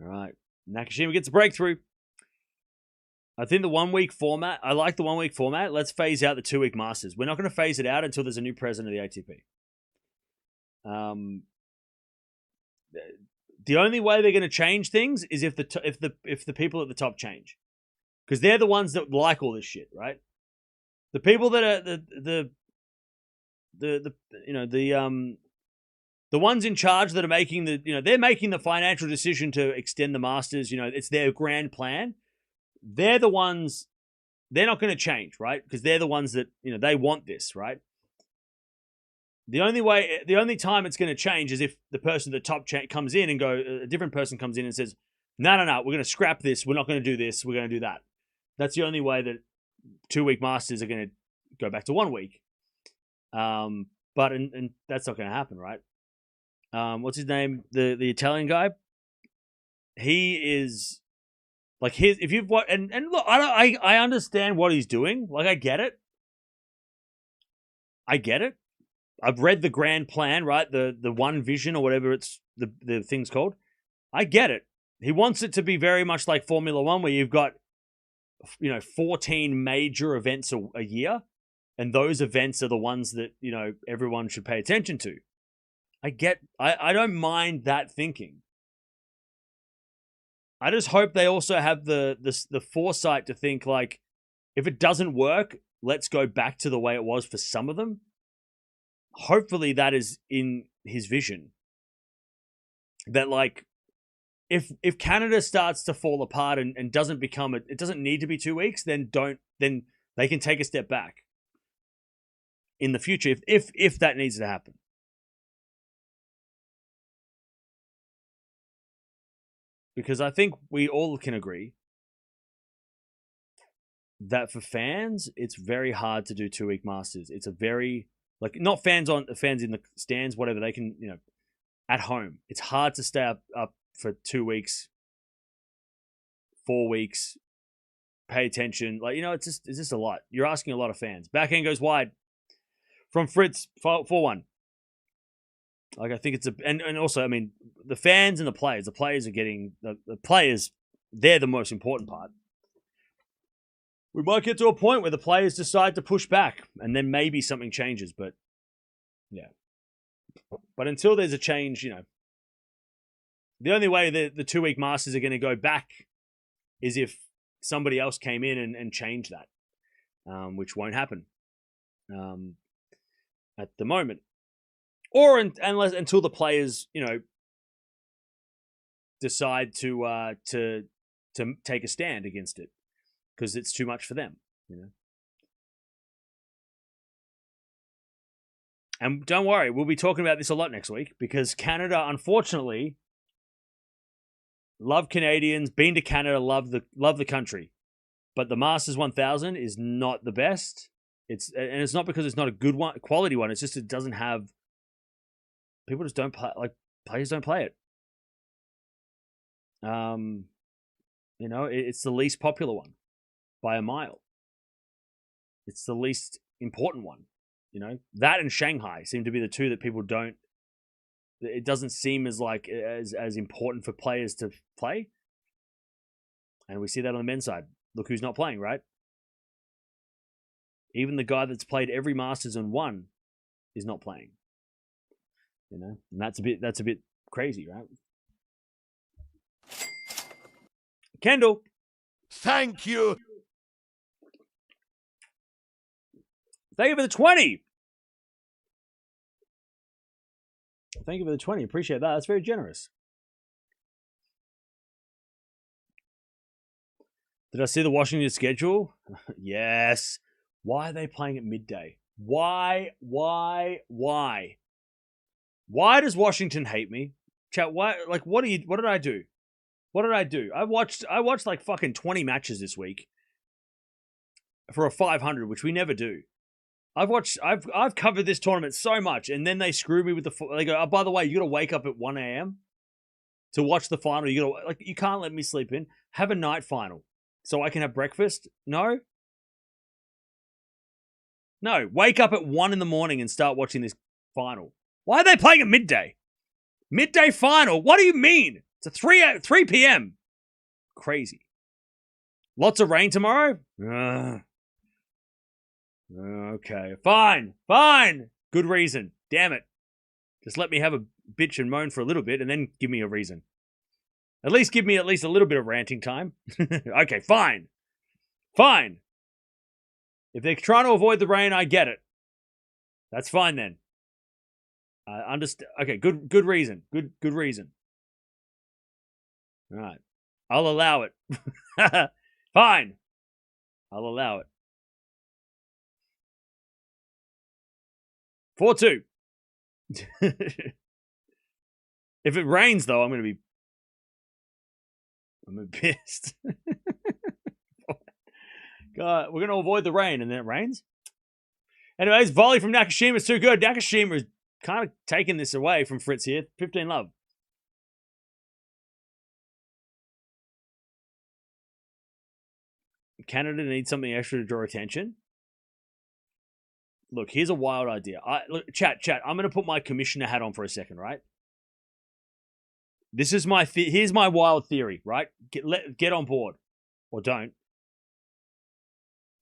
All right. Nakashima gets a breakthrough. I think the 1 week format, I like the 1 week format. Let's phase out the 2 week Masters. We're not going to phase it out until there's a new president of the ATP. The only way they're going to change things is if the people at the top change. Because they're the ones that like all this shit, right? The people that are the ones in charge that are making they're making the financial decision to extend the Masters. It's their grand plan. They're the ones. They're not going to change, right? Because they're the ones that they want this, right? The only time it's going to change is if the person at the top comes in and a different person comes in and says, no, we're going to scrap this. We're not going to do this. We're going to do that. That's the only way that 2 week Masters are going to go back to 1 week. But that's not going to happen, right? What's his name? The Italian guy. He is like if you've watched and look, I understand what he's doing. Like I get it. I've read the grand plan, right? The one vision or whatever it's the thing's called. I get it. He wants it to be very much like Formula One, where you've got 14 major events a year, and those events are the ones that everyone should pay attention to. I don't mind that thinking. I just hope they also have the foresight to think like, if it doesn't work, let's go back to the way it was for some of them. Hopefully that is in his vision. That like, if Canada starts to fall apart and doesn't become it doesn't need to be 2 weeks, then they can take a step back in the future if that needs to happen. Because I think we all can agree that for fans, it's very hard to do 2 week Masters. It's a very not fans in the stands, whatever, they can at home. It's hard to stay up for 2 weeks, 4 weeks, pay attention. It's just a lot. You're asking a lot of fans. Backhand goes wide from Fritz 4-1. Like I think it's and also the fans and the players. The players are getting the players. They're the most important part. We might get to a point where the players decide to push back, and then maybe something changes. But yeah, but until there's a change, the only way the 2 week Masters are going to go back is if somebody else came in and changed that, which won't happen at the moment. Or until the players, decide to take a stand against it because it's too much for them, And don't worry, we'll be talking about this a lot next week because Canada, unfortunately, love Canadians, been to Canada, love the country, but the Masters 1000 is not the best. It's not because it's not a good one, quality one. It's just it doesn't have. People just don't play, players don't play it. It's the least popular one by a mile. It's the least important one. That and Shanghai seem to be the two that people don't. It doesn't seem as important for players to play, and we see that on the men's side. Look who's not playing, right? Even the guy that's played every Masters and won is not playing. And that's a bit crazy, right? Kendall, thank you. Thank you for the 20. Thank you for the 20. Appreciate that. That's very generous. Did I see the Washington schedule? Yes. Why are they playing at midday? Why? Why does Washington hate me? Chat, why? Like, what did I do? What did I do? I watched like fucking 20 matches this week for a 500, which we never do. I've covered this tournament so much, and then they screw me with they go, oh, by the way, you got to wake up at 1 a.m. to watch the final. You can't let me sleep in. Have a night final so I can have breakfast. No, wake up at 1 in the morning and start watching this final. Why are they playing at midday? Midday final? What do you mean? It's a 3 p.m. Crazy. Lots of rain tomorrow? Okay, fine. Good reason. Damn it. Just let me have a bitch and moan for a little bit and then give me a reason. At least give me a little bit of ranting time. Okay, fine. If they're trying to avoid the rain, I get it. That's fine then. I understand. Okay, good reason. Good reason. All right. I'll allow it. Fine. I'll allow it. 4-2. If it rains, though, I'm going to be pissed. God, we're going to avoid the rain, and then it rains. Anyways, volley from Nakashima is too good. Nakashima is kind of taking this away from Fritz here. 15 love. Canada needs something extra to draw attention. Look, here's a wild idea. Chat. I'm going to put my commissioner hat on for a second, right? This is here's my wild theory, right? Get on board, or don't.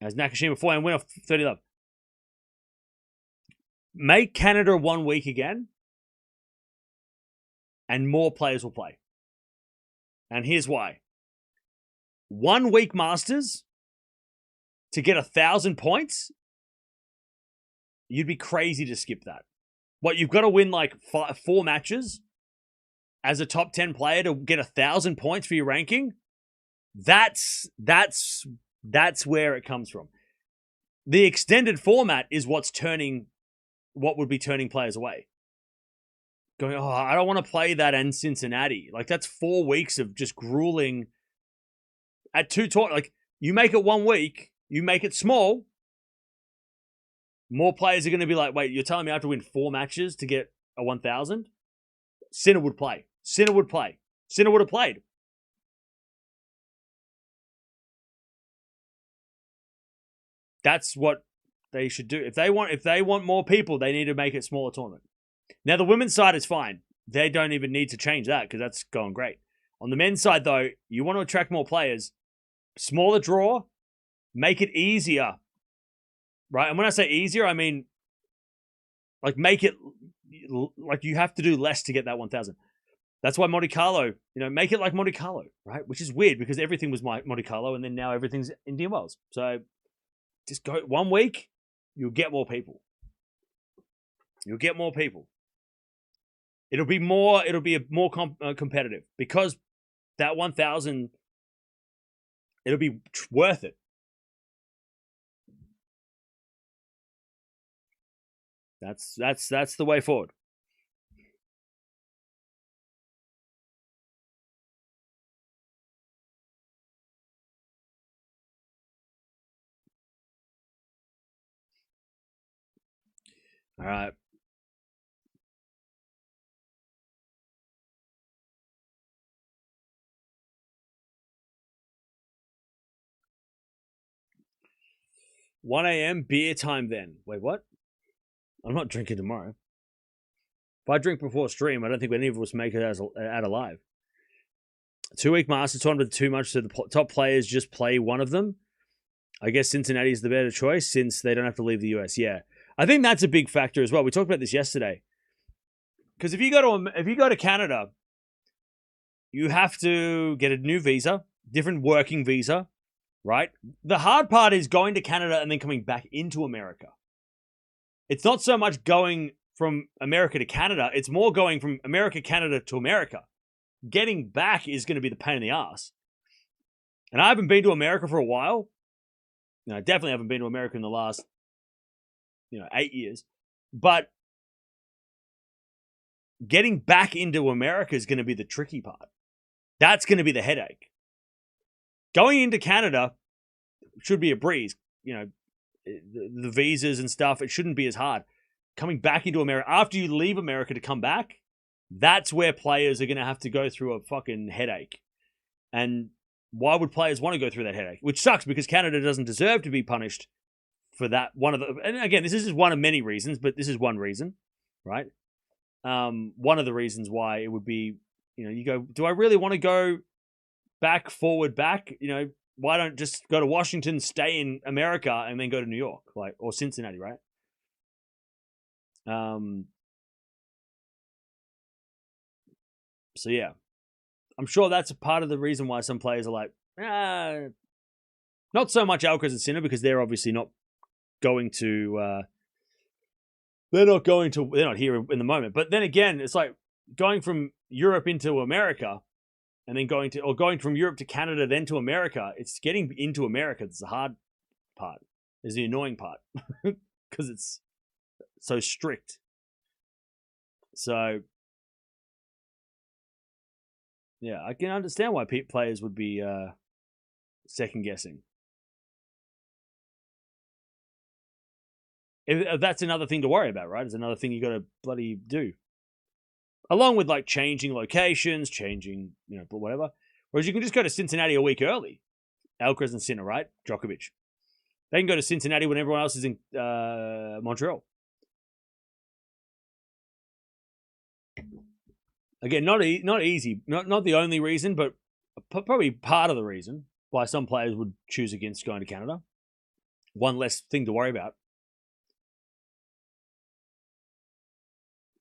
As Nakashima 4 winner 30 love. Make Canada 1 week again, and more players will play. And here's why. 1 week Masters to get 1,000 points. You'd be crazy to skip that. What, you've got to win like 4 matches as a top 10 player to get 1,000 points for your ranking? That's where it comes from. The extended format is what would be turning players away. Going, oh, I don't want to play that in Cincinnati. Like, that's 4 weeks of just grueling at 2 tournaments. Like, you make it 1 week, you make it small, more players are going to be like, wait, you're telling me I have to win 4 matches to get a 1,000? Sinner would play. Sinner would have played. That's what they should do. If they want more people, they need to make it smaller tournament. Now, the women's side is fine. They don't even need to change that because that's going great. On the men's side, though, you want to attract more players. Smaller draw, make it easier. Right? And when I say easier, I mean, like, make it, like, you have to do less to get that 1,000. That's why Monte Carlo, make it like Monte Carlo, right? Which is weird because everything was Monte Carlo and then now everything's Indian Wells. So just go 1 week, you'll get more people. It'll be more competitive because that 1,000, it'll be worth it. That's the way forward. All right. 1 a.m. beer time then. Wait, what? I'm not drinking tomorrow. If I drink before stream, I don't think any of us make it out alive. 2-week Masters tournament too much, so the top players just play one of them. I guess Cincinnati is the better choice since they don't have to leave the US. Yeah, I think that's a big factor as well. We talked about this yesterday. Because if you go to Canada, you have to get a new visa, different working visa, right? The hard part is going to Canada and then coming back into America. It's not so much going from America to Canada. It's more going from America, Canada to America. Getting back is going to be the pain in the ass. And I haven't been to America for a while. I definitely haven't been to America in the last, 8 years. But getting back into America is going to be the tricky part. That's going to be the headache. Going into Canada should be a breeze. The visas and stuff, it shouldn't be as hard. Coming back into America, after you leave America to come back, that's where players are going to have to go through a fucking headache. And why would players want to go through that headache? Which sucks because Canada doesn't deserve to be punished for that. And again, this is just one of many reasons, but this is one reason, right? One of the reasons why it would be, you go, do I really want to go back, forward, back? Why don't just go to Washington, stay in America, and then go to New York, or Cincinnati, right? So yeah, I'm sure that's a part of the reason why some players are like, not so much Alcaraz and Sinner because they're obviously not going to. They're not here in the moment. But then again, it's like going from Europe into America and then going from Europe to Canada, then to America. It's getting into America that's the hard part. Is the annoying part because it's so strict. So, yeah, I can understand why players would be second guessing. If that's another thing to worry about, right? It's another thing you got to bloody do. Along with changing locations, changing, but whatever. Whereas you can just go to Cincinnati a week early. Alcaraz and Sinner, right? Djokovic. They can go to Cincinnati when everyone else is in Montreal. Again, not easy. Not the only reason, but probably part of the reason why some players would choose against going to Canada. One less thing to worry about.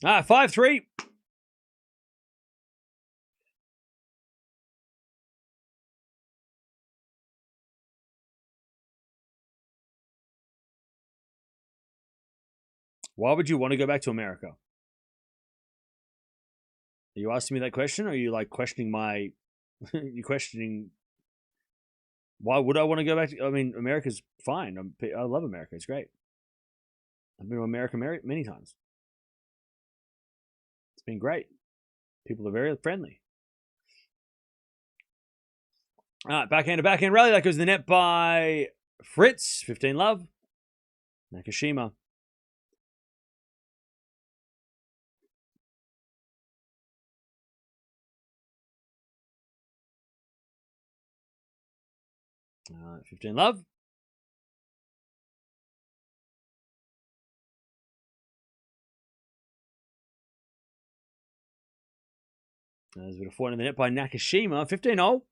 5-3. Why would you want to go back to America? Are you asking me that question, or are you questioning my? You questioning? Why would I want to go back? America's fine. I love America. It's great. I've been to America many times. It's been great. People are very friendly. All right, backhand to backhand rally. That goes to the net by Fritz. 15 love. Nakashima. All right, 15 love. There's a bit of forehand in the net by Nakashima. 15-0.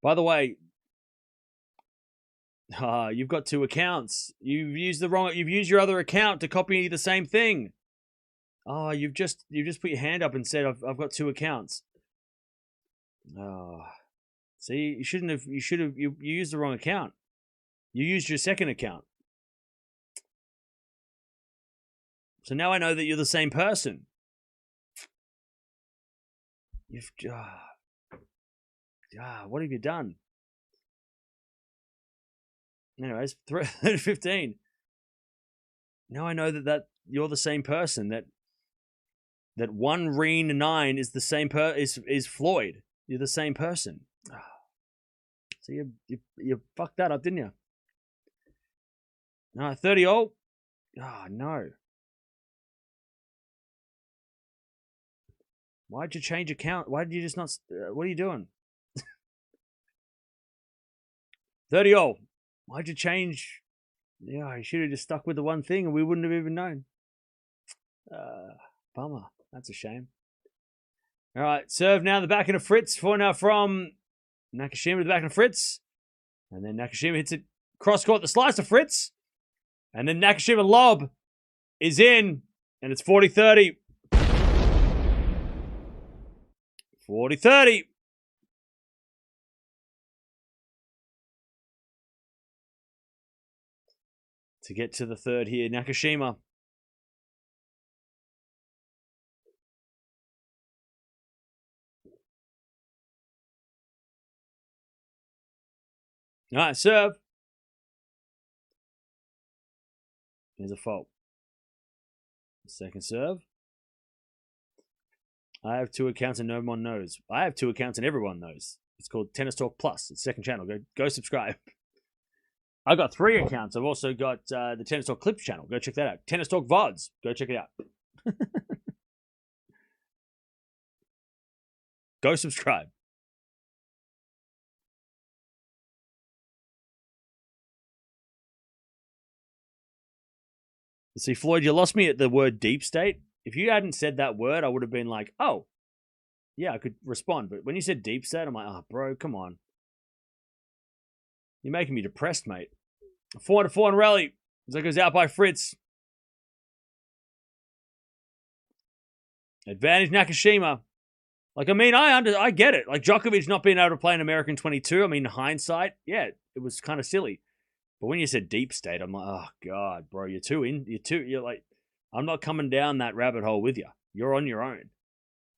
By the way, you've got two accounts. You've used your other account to copy the same thing. You've just put your hand up and said I've got two accounts. See, you used the wrong account. You used your second account. So now I know that you're the same person. What have you done? Anyways, 15. Now I know that you're the same person. That one Reen 9 is the same is Floyd. You're the same person. So you fucked that up, didn't you? 30-0. No. Why'd you change account? Why did you just not... what are you doing? 30-0. Why'd you change? Yeah, I should have just stuck with the one thing and we wouldn't have even known. Bummer. That's a shame. All right, serve now the backhand of Fritz. Now from Nakashima to the backhand of Fritz. And then Nakashima hits it cross-court, the slice of Fritz. And then Nakashima lob is in. And it's 40-30. 40-30. To get to the third here, Nakashima. All right, serve. Here's a fault. Second serve. I have 2 accounts and no one knows. I have 2 accounts and everyone knows. It's called Tennis Talk Plus. It's second channel. Go subscribe. I've got 3 accounts. I've also got the Tennis Talk Clips channel. Go check that out. Tennis Talk VODs. Go check it out. Go subscribe. See, Floyd, you lost me at the word deep state. If you hadn't said that word, I would have been like, oh, yeah, I could respond. But when you said deep state, I'm like, oh, bro, come on. You're making me depressed, mate. 4-4 on rally. As that goes out by Fritz. Advantage Nakashima. Like, I mean, I get it. Like, Djokovic not being able to play an American 22, I mean, hindsight, yeah, it was kind of silly. But when you said deep state, I'm like, oh, God, bro, you're like, I'm not coming down that rabbit hole with you. You're on your own.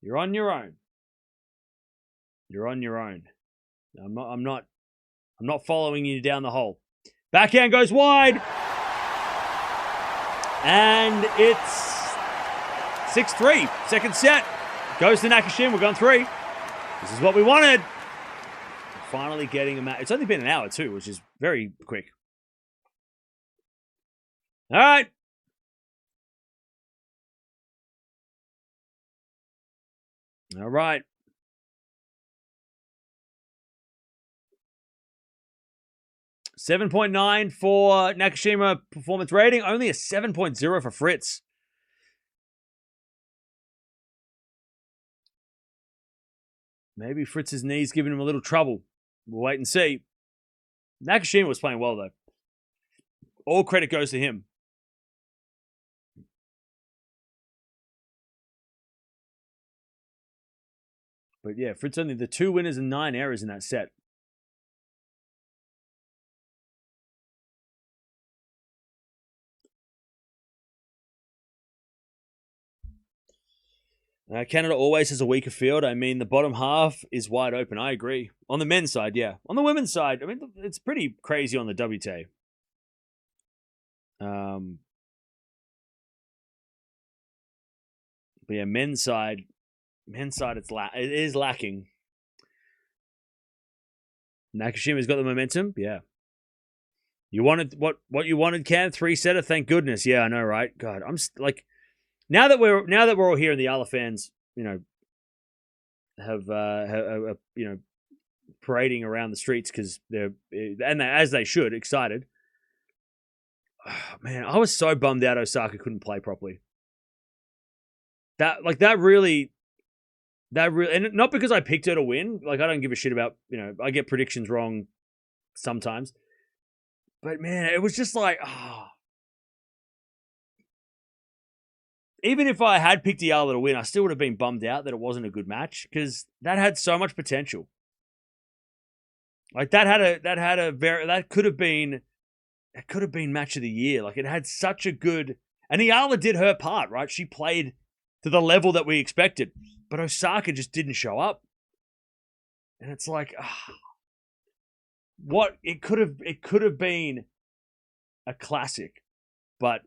You're on your own. You're on your own. I'm not following you down the hole. Backhand goes wide. And it's 6-3. Second set. Goes to Nakashima. We're going 3. This is what we wanted. Finally getting a match. It's only been an hour too, which is very quick. All right. All right. 7.9 for Nakashima performance rating. Only a 7.0 for Fritz. Maybe Fritz's knee's giving him a little trouble. We'll wait and see. Nakashima was playing well, though. All credit goes to him. But yeah, Fritz only the 2 winners and 9 errors in that set. Canada always has a weaker field. I mean, the bottom half is wide open. I agree. On the men's side, yeah. On the women's side, I mean, it's pretty crazy on the WTA. But yeah, men's side, it is lacking. Nakashima's got the momentum. Yeah. You wanted what you wanted, Cam? 3-setter. Thank goodness. Yeah, I know, right? God, I'm like. Now that we're all here and the Eala fans, have parading around the streets because as they should, excited. Oh, man, I was so bummed out Osaka couldn't play properly. That really, and not because I picked her to win. Like, I don't give a shit about, I get predictions wrong sometimes. But man, it was just like, even if I had picked Eala to win, I still would have been bummed out that it wasn't a good match because that had so much potential. Like that could have been match of the year. Like, it had such a good, and Eala did her part, right? She played to the level that we expected, but Osaka just didn't show up. And it's like, what it could have been a classic, but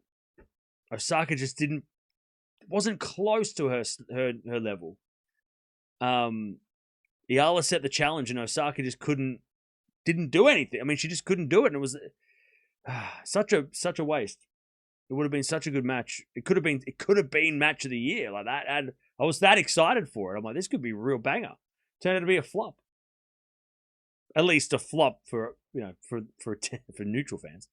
Osaka just wasn't close to her level. Eala set the challenge and Osaka just didn't do anything. I mean, she just couldn't do it, and it was such a waste. It would have been such a good match. It could have been match of the year. Like, that had I was that excited for it. I'm like, this could be a real banger. Turned out to be a flop. At least a flop for for neutral fans.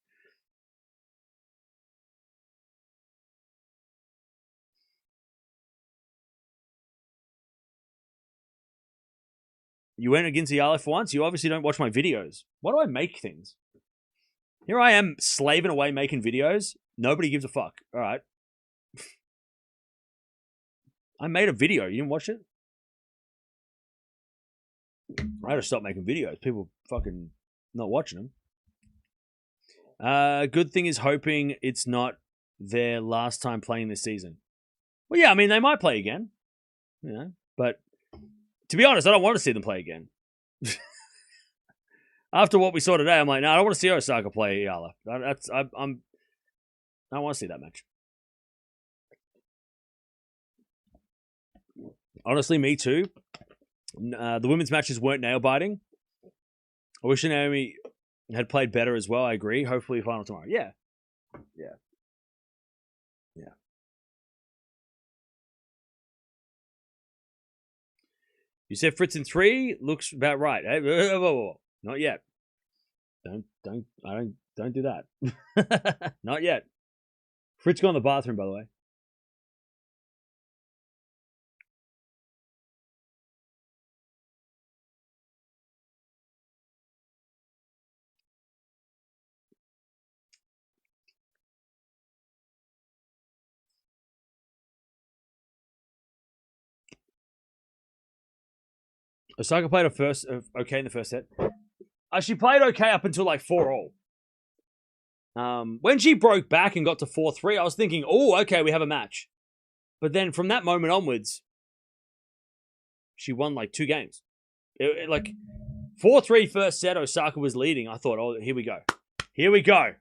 You went against Eala for once. You obviously don't watch my videos. Why do I make things? Here I am slaving away making videos. Nobody gives a fuck. All right. I made a video. You didn't watch it? I had to stop making videos. People fucking not watching them. Good thing is hoping it's not their last time playing this season. Well, yeah, I mean, they might play again. You know, but to be honest, I don't want to see them play again. After what we saw today, I'm like, no, I don't want to see Osaka play Eala. I don't want to see that match. Honestly, me too. The women's matches weren't nail-biting. I wish Naomi had played better as well. I agree. Hopefully, final tomorrow. Yeah. You said Fritz in 3 looks about right. Hey, whoa. Not yet. Don't do that. Not yet. Fritz go in the bathroom, by the way. Osaka played okay in the first set. She played okay up until like 4-all. When she broke back and got to 4-3, I was thinking, oh, okay, we have a match. But then from that moment onwards, she won like 2 games. Like 4-3 first set, Osaka was leading. I thought, oh, here we go.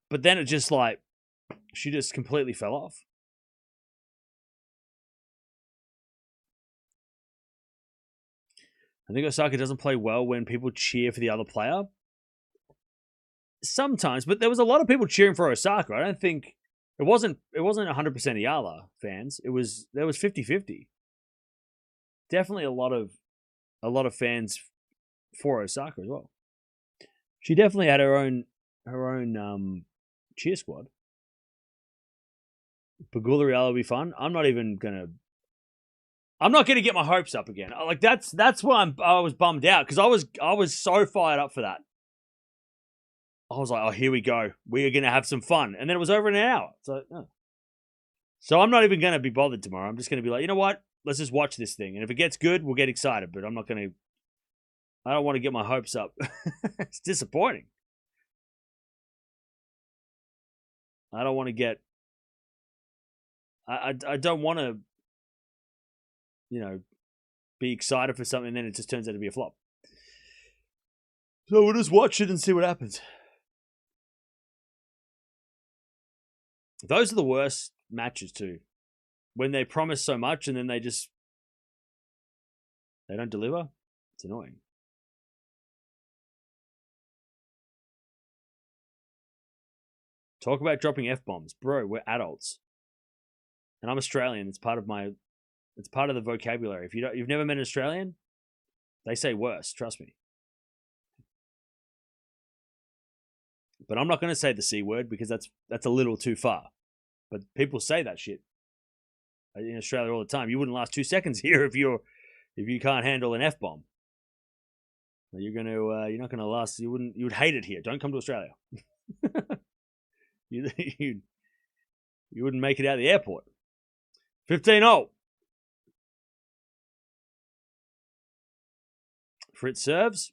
But then it just like, she just completely fell off. I think Osaka doesn't play well when people cheer for the other player. Sometimes, but there was a lot of people cheering for Osaka. I don't think it wasn't 100% Eala fans. There was 50-50. Definitely a lot of fans for Osaka as well. She definitely had her own cheer squad. Pagula Eala will be fun. I'm not gonna get my hopes up again. Like that's why I was bummed out because I was so fired up for that. I was like, oh, here we go. We are gonna have some fun, and then it was over in an hour. So I'm not even gonna be bothered tomorrow. I'm just gonna be like, you know what? Let's just watch this thing, and if it gets good, we'll get excited. But I don't want to get my hopes up. It's disappointing. I don't want to get. I don't want to. Be excited for something and then it just turns out to be a flop. So we'll just watch it and see what happens. Those are the worst matches too. When they promise so much and then they don't deliver. It's annoying. Talk about dropping F-bombs. Bro, we're adults. And I'm Australian. It's part of the vocabulary. If you've never met an Australian, they say worse. Trust me. But I'm not going to say the C word because that's a little too far. But people say that shit in Australia all the time. You wouldn't last 2 seconds here if you can't handle an F bomb. You're not gonna last. You would hate it here. Don't come to Australia. you wouldn't make it out of the airport. 15-0. Fritz serves.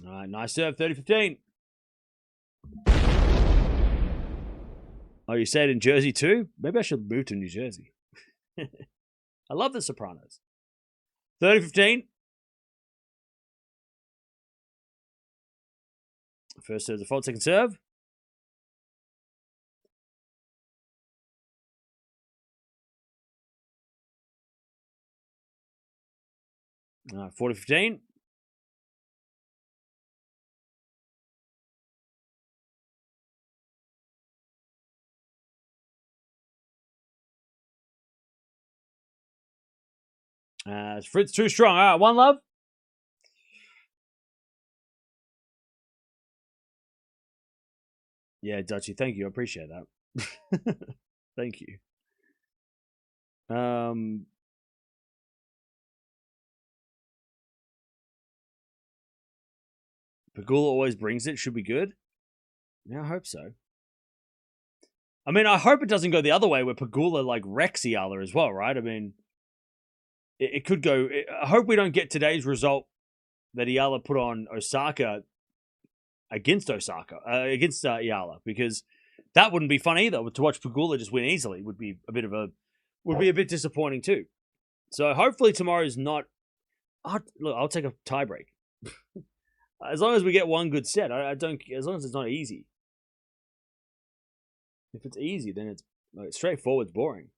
All right, nice serve, 30-15. Oh, you say it in Jersey too? Maybe I should move to New Jersey. I love the Sopranos. 30-15. First serve, default, second serve. All right, 40-15. Fritz too strong. All right, 1 love. Yeah, Dutchy, thank you. I appreciate that. Thank you. Pegula always brings it. Should be good. Yeah, I hope so. I mean, I hope it doesn't go the other way where Pegula like wrecks Eala as well, right? I mean, it could go. I hope we don't get today's result that Eala put on Osaka against Eala, because that wouldn't be fun either. To watch Pegula just win easily would be a bit disappointing too. So hopefully tomorrow's not. Look, I'll take a tiebreak. As long as we get one good set, I don't. As long as it's not easy. If it's easy, then it's like, straightforward. It's boring.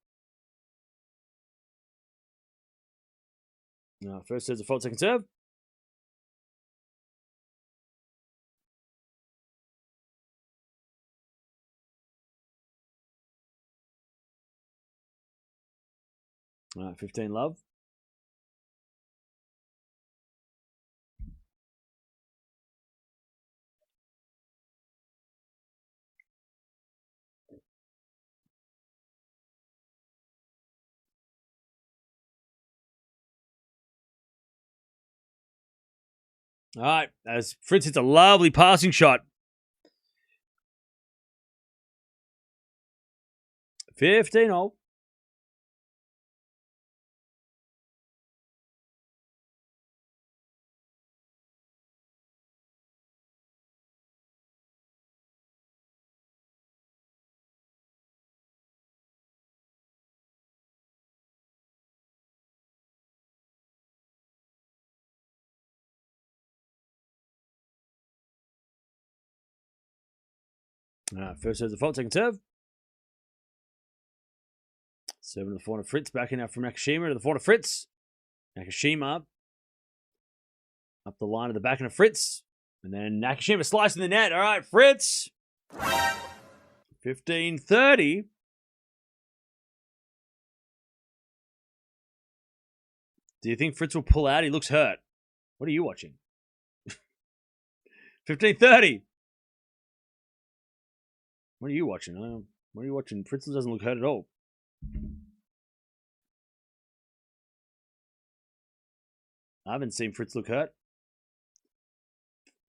First serve's a fault, second serve. All right, 15 love. All right, as Fritz hits a lovely passing shot. 15-all. First serve's a fault, second serve. Serving to the forehand of Fritz, backing out from Nakashima to the forehand of Fritz. Nakashima up the line of the backhand of Fritz. And then Nakashima slicing the net. All right, Fritz. 15-30. Do you think Fritz will pull out? He looks hurt. What are you watching? 15-30. What are you watching? What are you watching? Fritz doesn't look hurt at all. I haven't seen Fritz look hurt.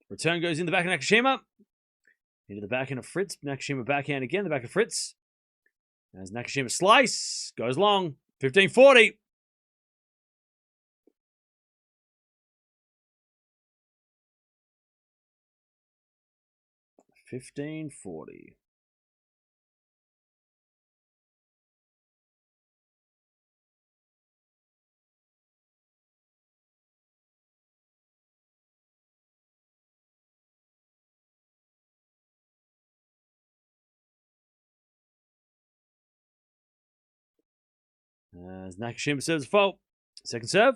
Return goes in the back of Nakashima. Into the backhand of Fritz. Nakashima backhand again. The back of Fritz. As Nakashima slice. Goes long. 15-40. As Nakashima serves a fault. Second serve.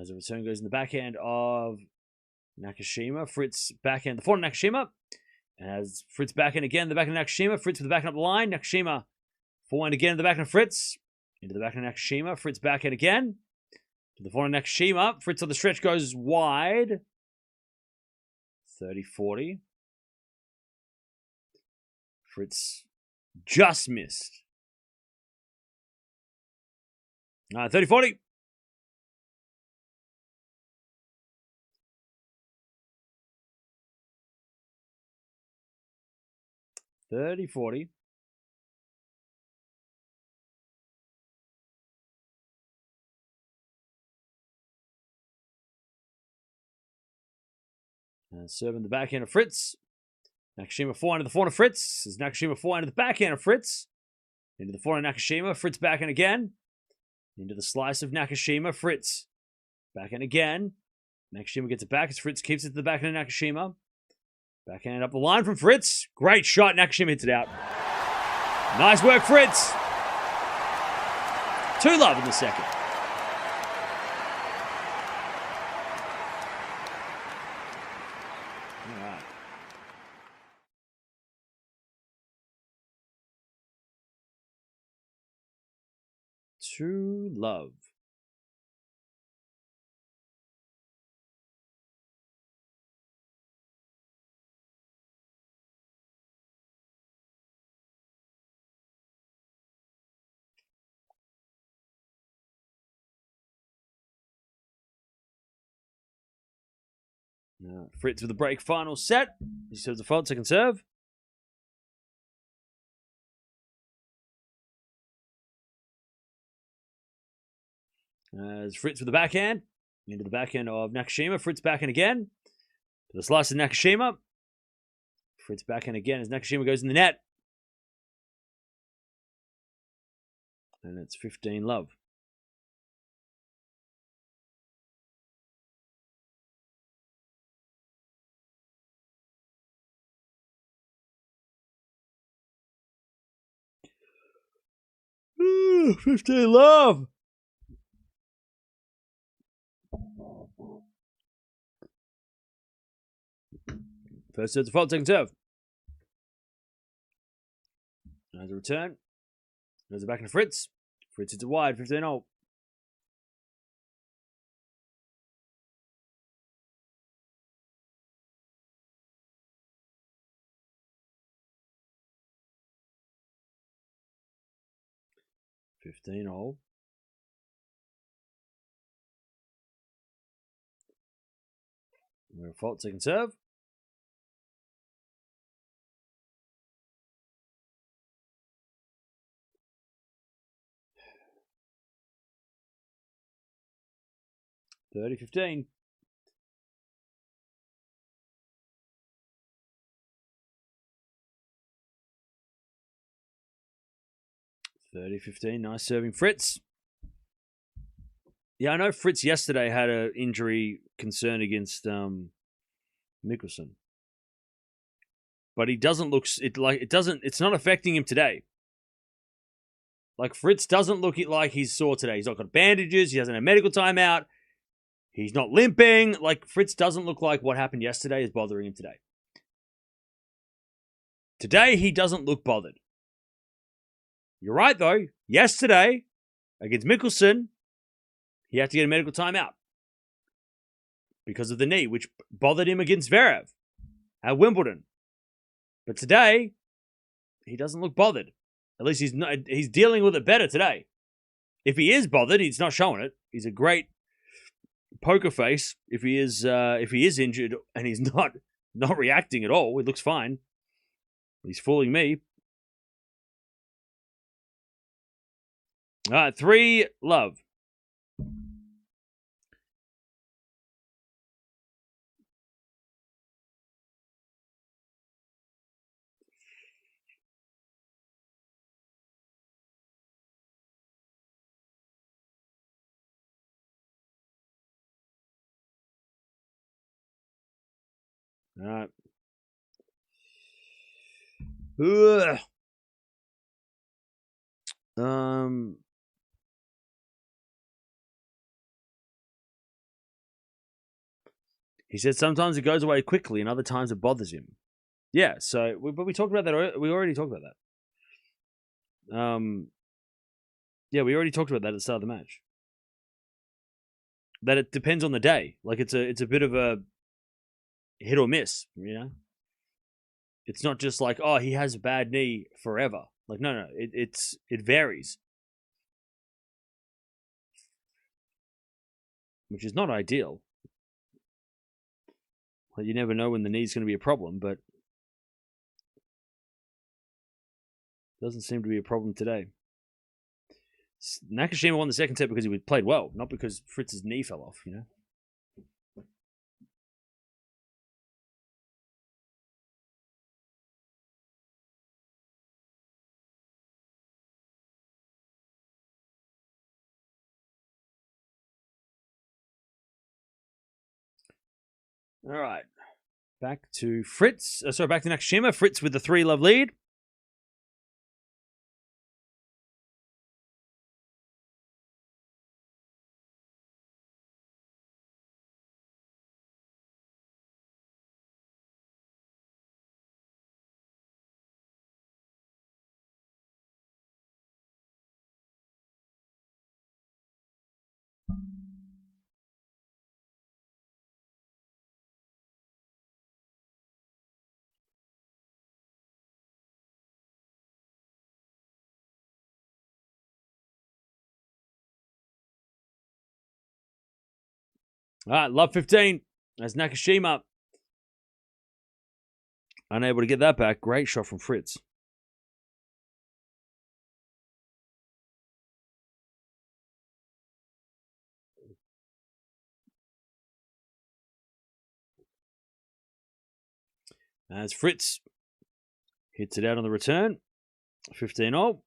As a return goes in the backhand of Nakashima. Fritz backhand the forehand of Nakashima. As Fritz backhand again, the backhand of Nakashima. Fritz with the backhand up the line. Nakashima forehand again in the backhand of Fritz. Into the backhand of Nakashima. Fritz backhand again. To the forehand of Nakashima. Fritz on the stretch goes wide. 30-40. Fritz just missed. 30-40. Serving the backhand of Fritz. Nakashima forehand to the forehand of Fritz. As Nakashima forehand to the backhand of Fritz. Into the forehand of Nakashima. Fritz backhand again. Into the slice of Nakashima. Fritz backhand again. Nakashima gets it back as Fritz keeps it to the backhand of Nakashima. Backhand up the line from Fritz. Great shot. Nakashima hits it out. Nice work, Fritz. 2 love in the second. to love. Fritz with the break final set. He serves the fault, second serve. As Fritz with the backhand. Into the backhand of Nakashima. Fritz backhand again. To the slice of Nakashima. Fritz backhand again as Nakashima goes in the net. And it's 15 love. Ooh, 15 love. First serve to fault, second serve. There's a return. There's a back to Fritz. Fritz hits it wide, 15-0. We're at fault, second serve. (30-15). Nice serving, Fritz. Yeah, I know Fritz yesterday had an injury concern against Mickelson, but he doesn't look it's not affecting him today. Like, Fritz doesn't look like he's sore today. He's not got bandages. He hasn't had medical timeout. He's not limping. Like, Fritz doesn't look like what happened yesterday is bothering him today. Today, he doesn't look bothered. You're right, though. Yesterday, against Mickelson, he had to get a medical timeout because of the knee, which bothered him against Zverev at Wimbledon. But today, he doesn't look bothered. At least he's dealing with it better today. If he is bothered, he's not showing it. He's a great poker face. If he is injured and he's not reacting at all, it looks fine. He's fooling me. All right, 3 love. All right. Ugh. He said sometimes it goes away quickly and other times it bothers him. Yeah, but we talked about that. We already talked about that. Yeah, we already talked about that at the start of the match. That it depends on the day. Like, it's a bit of a hit or miss, you know? It's not just like, oh, he has a bad knee forever. Like, no, it varies. Which is not ideal. Well, you never know when the knee's going to be a problem, but doesn't seem to be a problem today. Nakashima won the second set because he played well, not because Fritz's knee fell off, you know? All right. Back to Fritz. Back to Nakashima. Fritz with the 3 love lead. All right, love 15. That's Nakashima. Unable to get that back. Great shot from Fritz. As Fritz hits it out on the return. 15-all.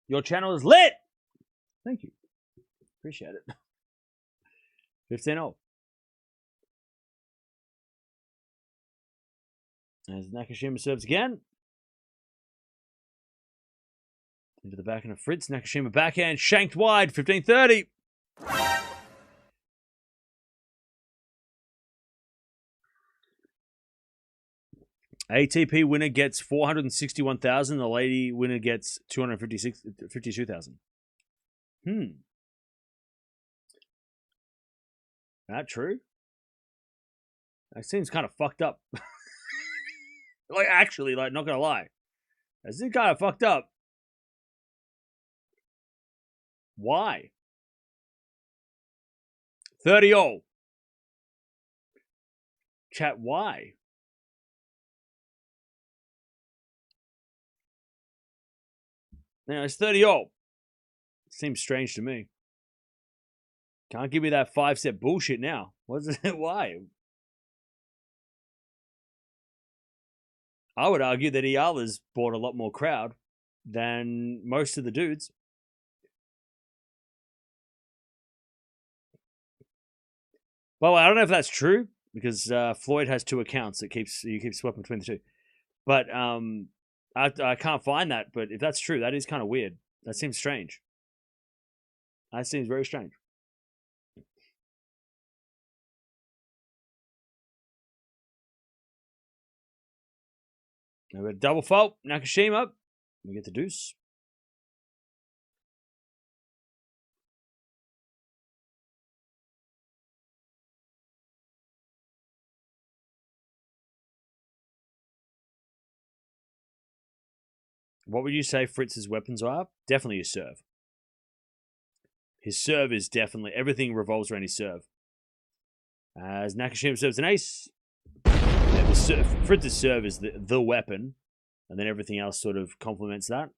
Your channel is lit. Thank you. Appreciate it. 15-all. As Nakashima serves again. Into the backhand of Fritz. Nakashima backhand. Shanked wide. 15-30. ATP winner gets 461,000. The lady winner gets 252,000. That true? That seems kind of fucked up. Like, actually, like, not gonna lie. That seems kind of fucked up. Why? 30-all. Chat, why? Now, it's 30-all. Seems strange to me. Can't give me that 5-set bullshit now. What's it? Why? I would argue that Eala's brought a lot more crowd than most of the dudes. Well, I don't know if that's true because Floyd has 2 accounts that you keep swapping between the two. But I can't find that. But if that's true, that is kind of weird. That seems strange. That seems very strange. Now we got a double fault. Nakashima. We get the deuce. What would you say Fritz's weapons are? Definitely his serve. His serve is definitely... Everything revolves around his serve. As Nakashima serves an ace. Yeah, Fritz's serve is the weapon. And then everything else sort of complements that.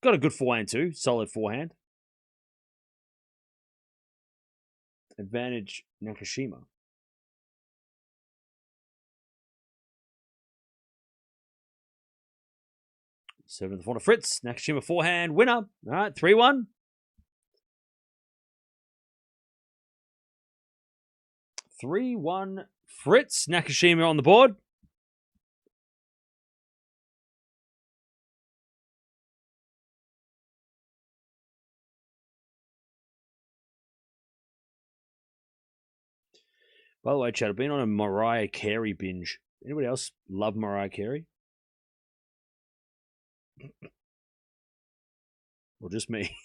Got a good forehand too. Solid forehand. Advantage Nakashima. Serving the front of Fritz. Nakashima forehand. Winner. All right, 3-1. 3-1 Fritz. Nakashima on the board. By the way, Chad, I've been on a Mariah Carey binge. Anybody else love Mariah Carey? Or just me?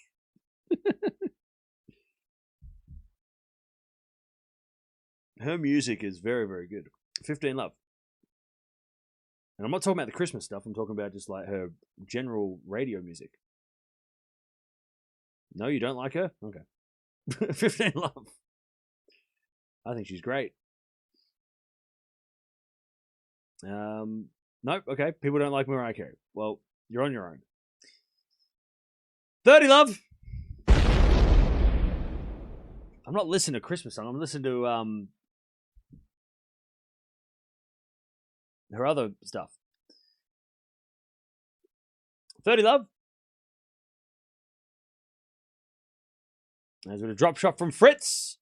Her music is very, very good. 15 Love. And I'm not talking about the Christmas stuff. I'm talking about just like her general radio music. No, you don't like her? Okay. 15 Love. I think she's great. Nope. Okay. People don't like Mariah Carey. Well, you're on your own. 30 Love. I'm not listening to Christmas song. I'm listening to her other stuff. 30 Love. As with a drop shot from Fritz.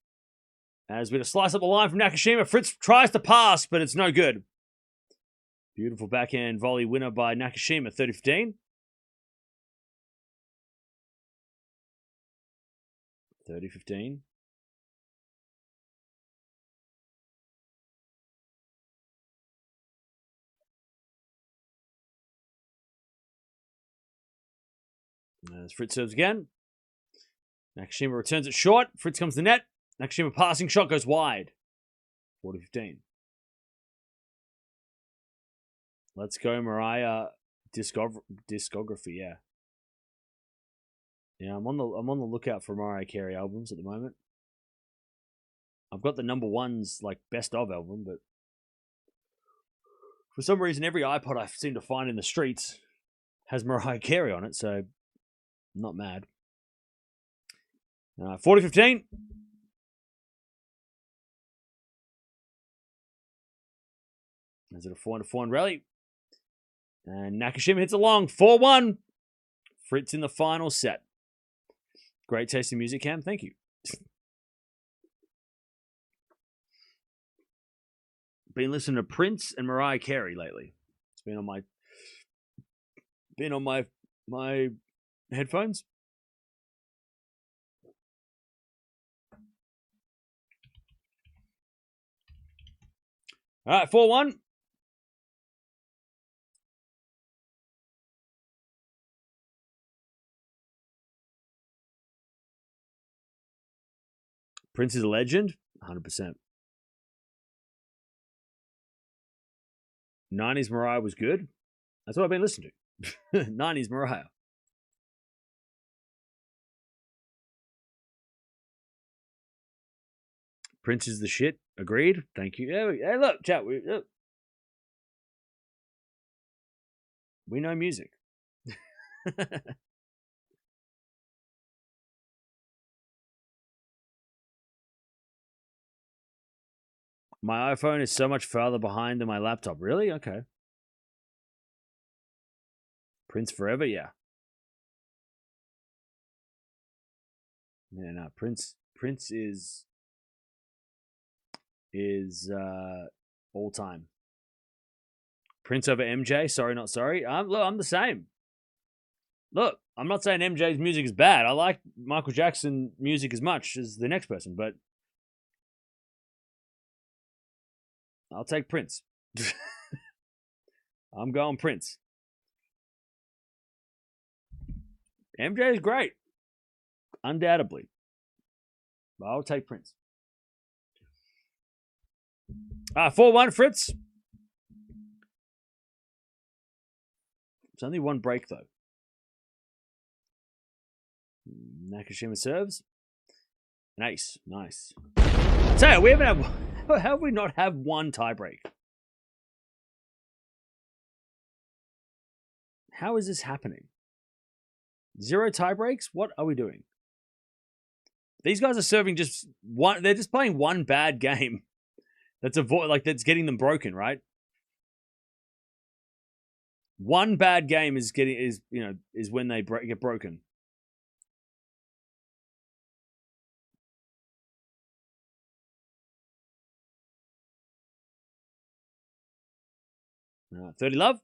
As with a slice up the line from Nakashima. Fritz tries to pass, but it's no good. Beautiful backhand volley winner by Nakashima. 30-15. 30-15. As Fritz serves again. Nakashima returns it short. Fritz comes to the net. Nakashima passing shot goes wide. 40-15. Let's go, Mariah discography. Yeah, yeah. I'm on the lookout for Mariah Carey albums at the moment. I've got the number ones, like best of album, but for some reason, every iPod I seem to find in the streets has Mariah Carey on it, so I'm not mad. 40-15. Is it a 4-4 rally? And Nakashima hits a long 4-1. Fritz in the final set. Great taste in music, Cam. Thank you. Been listening to Prince and Mariah Carey lately. It's been on my headphones. All right, 4-1. Prince is a legend, 100%. 90s Mariah was good. That's what I've been listening to. 90s Mariah. Prince is the shit. Agreed. Thank you. Hey, look, chat. We know music. My iPhone is so much further behind than my laptop. Really? Okay. Prince forever? Yeah. Yeah, no. Prince is all time. Prince over MJ? Sorry, not sorry. Look, I'm the same. Look, I'm not saying MJ's music is bad. I like Michael Jackson music as much as the next person, but I'll take Prince. I'm going Prince. MJ is great. Undoubtedly. But I'll take Prince. 4-1, Fritz. It's only one break, though. Nakashima serves. An ace. Nice. So, we haven't had... How have we not have one tiebreak? How is this happening? 0 tiebreaks? What are we doing? These guys are serving just one. They're just playing one bad game. That's that's getting them broken, right? One bad game is when they get broken. All right, 30 love.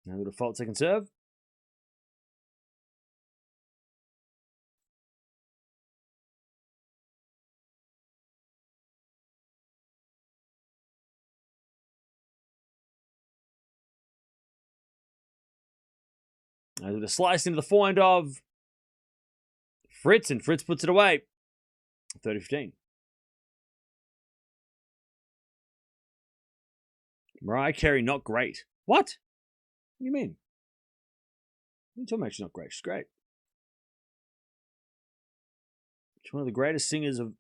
Now the default second serve. Now the slice into the forehand of Fritz, and Fritz puts it away. 30-15. Mariah Carey, not great. What? What do you mean? What are you talking about? She's not great. She's great. She's one of the greatest singers of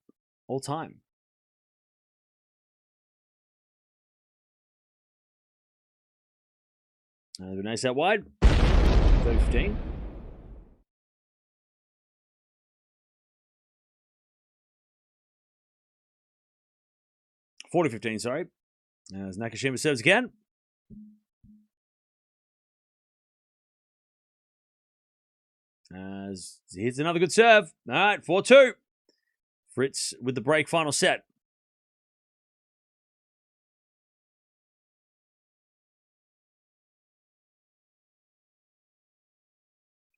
all time. Nice out wide. 30-15. (40-15), sorry. As Nakashima serves again. As he hits another good serve. All right, 4-2. Fritz with the break final set.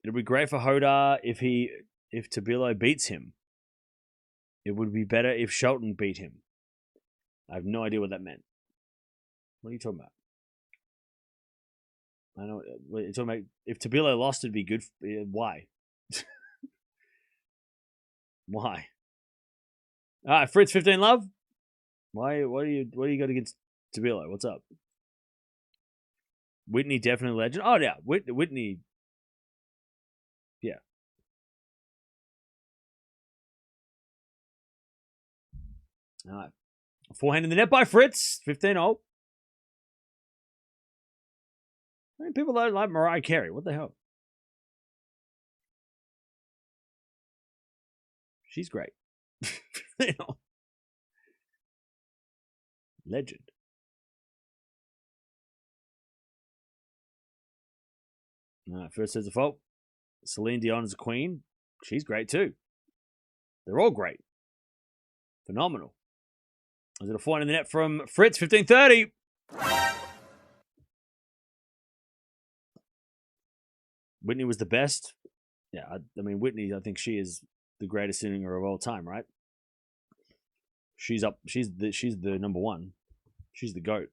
It'll be great for Hodar if Tabilo beats him. It would be better if Shelton beat him. I have no idea what that meant. What are you talking about? I know what you're talking about. If Tabilo lost, it'd be good. Why? Why? All right, Fritz, 15 love. Why? What do you got against Tabilo? What's up? Whitney definitely legend. Oh yeah, Whitney. Yeah. All right. Forehand in the net by Fritz. 15-0. I mean, people don't like Mariah Carey. What the hell? She's great. Legend. All right, first says a fault. Celine Dion is a queen. She's great too. They're all great. Phenomenal. Is it a forehand in the net from Fritz? 15-30. Whitney was the best. Yeah, I mean, Whitney, I think she is the greatest singer of all time, right? She's up. She's the number one. She's the GOAT.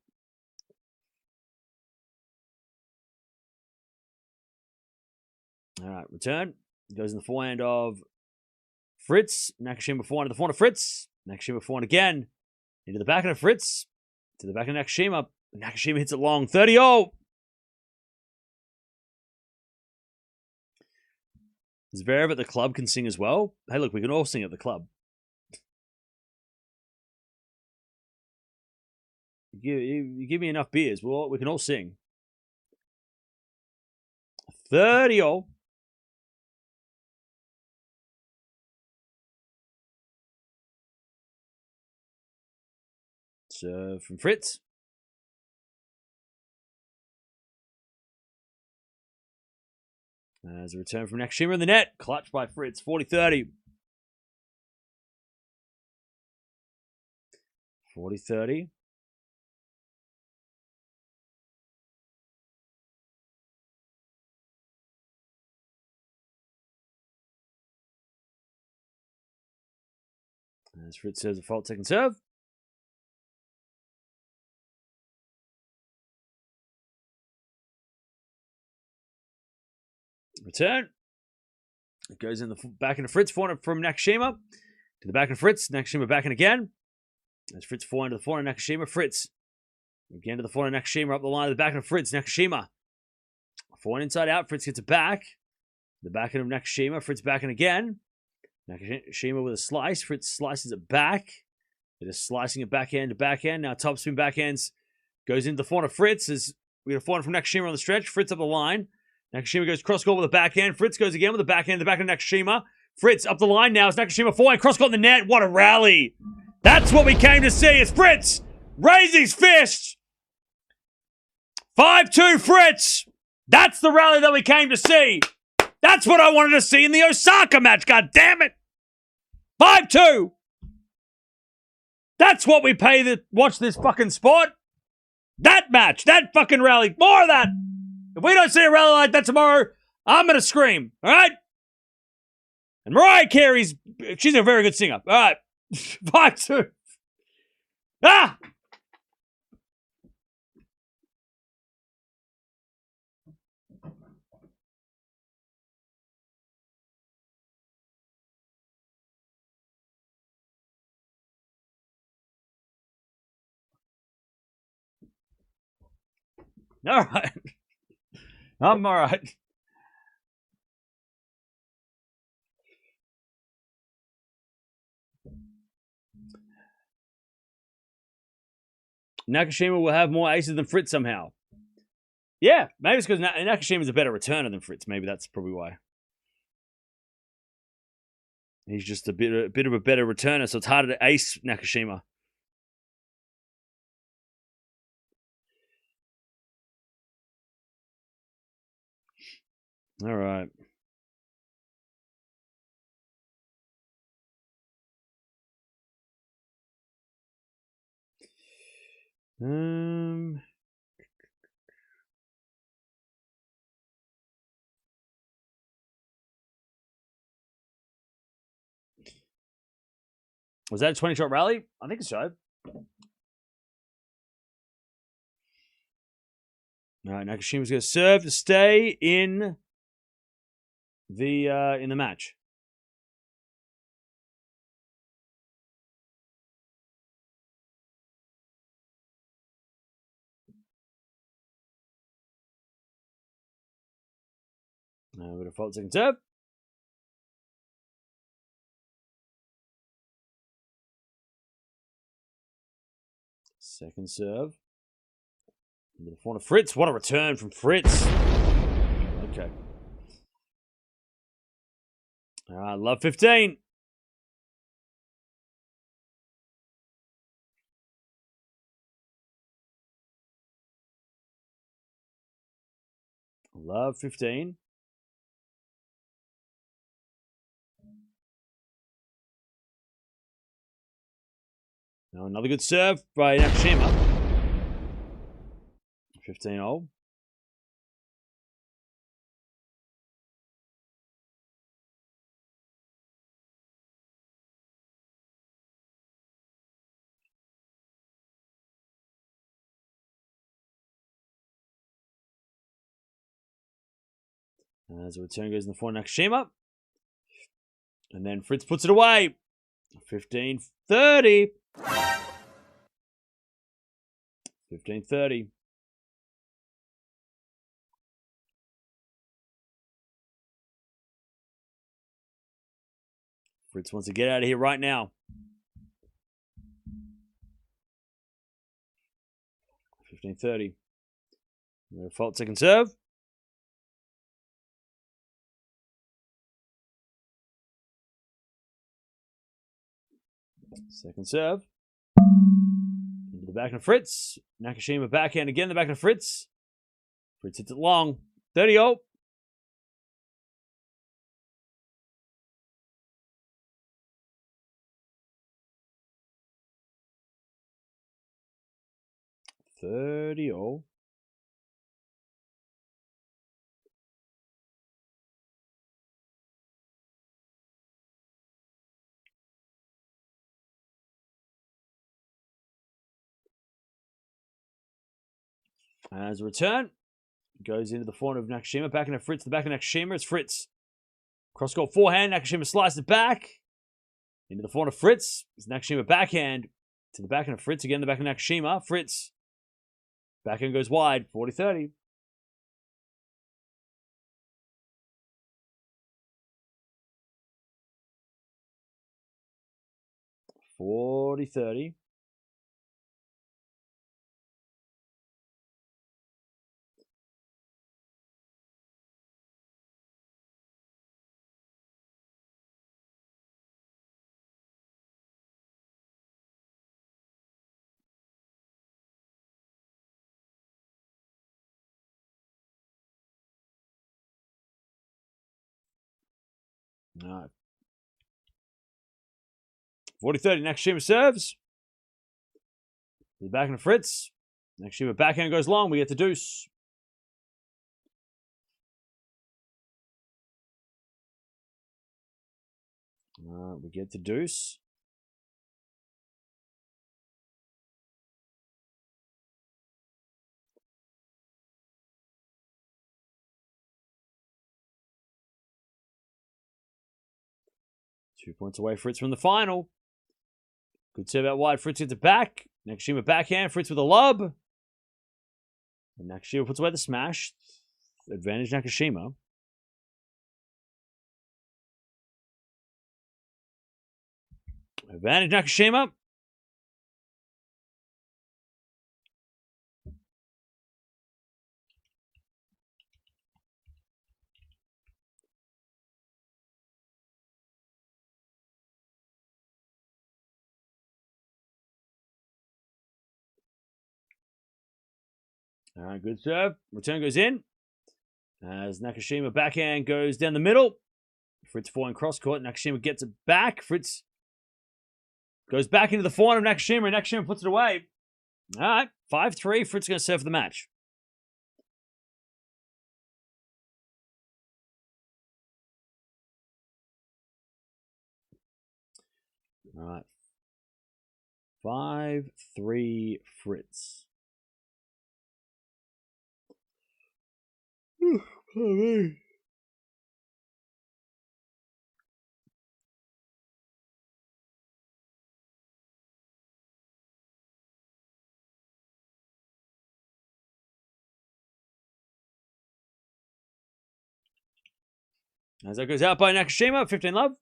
All right, return. Goes in the forehand of Fritz. Nakashima forehand to the forehand of Fritz. Nakashima forehand again. Into the backhand of Fritz. To the backhand of Nakashima. Nakashima hits it long. 30-0. Zverev at the club can sing as well. Hey, look, we can all sing at the club. You give me enough beers, we can all sing. 30-0. So from Fritz. As a return from Nakashima in the net. Clutch by Fritz. 40-30. 40-30. As Fritz serves a fault second serve. Return. It goes in the back into Fritz. Forehand from Nakashima. To the back of Fritz. Nakashima back in again. As Fritz forehand to the forehand of Nakashima. Fritz. Again to the forehand of Nakashima. Up the line to the back of Fritz. Nakashima. Forehand inside out. Fritz gets it back. The backhand of Nakashima. Fritz backhand again. Nakashima with a slice. Fritz slices it back. They're just slicing it backhand to backhand. Now topspin backhands. Goes into the forehand of Fritz. As we got a forehand from Nakashima on the stretch. Fritz up the line. Nakashima goes cross-court with a backhand. Fritz goes again with the backhand. The backhand of Nakashima. Fritz up the line now. It's Nakashima forehand. Cross-court in the net. What a rally. That's what we came to see. It's Fritz. Raise his fist. 5-2 Fritz. That's the rally that we came to see. That's what I wanted to see in the Osaka match. God damn it. 5-2. That's what we pay to watch this fucking sport. That match. That fucking rally. More of that. If we don't see a rally like that tomorrow, I'm going to scream. All right? And Mariah Carey's, she's a very good singer. All right. 5-2. Ah! All right. I'm all right. Nakashima will have more aces than Fritz somehow. Yeah, maybe it's because Nakashima's a better returner than Fritz. Maybe that's probably why. He's just a bit of a better returner, so it's harder to ace Nakashima. All right. Was that a 20-shot rally? I think so. All right, Nakashima's going to serve to stay in the match. With a fault second serve. Second serve. Into the front of Fritz. What a return from Fritz. Okay. All right, love 15. Love 15. Now another good serve by Nakashima. 15-0. As the return goes in the front, Nakashima. And then Fritz puts it away. 15-30. 15-30. Fritz wants to get out of here right now. 15-30. Fault second serve. Second serve. Into the back of Fritz. Nakashima backhand again, the back of Fritz. Fritz hits it long. 30-0. As a return, goes into the forehand of Nakashima. Back into Fritz. The back of Nakashima. It's Fritz. Cross court forehand. Nakashima slices it back. Into the forehand of Fritz. It's Nakashima backhand. To the backhand of Fritz. Again, the back of Nakashima. Fritz. Backhand goes wide. 40-30. All right. 40-30. Nakashima serves. To the backhand of Fritz. Nakashima backhand goes long. We get the deuce. We get the deuce. Two points away, Fritz from the final. Good serve out wide. Fritz hits it back. Nakashima backhand. Fritz with a lob. And Nakashima puts away the smash. Advantage Nakashima. Advantage Nakashima. Good serve. Return goes in. As Nakashima backhand goes down the middle. Fritz forehand cross court. Nakashima gets it back. Fritz goes back into the forehand of Nakashima, and Nakashima puts it away. All right, 5-3. Fritz is going to serve for the match. All right. 5-3 Fritz. Oh, As that goes out by Nakashima, 15 love.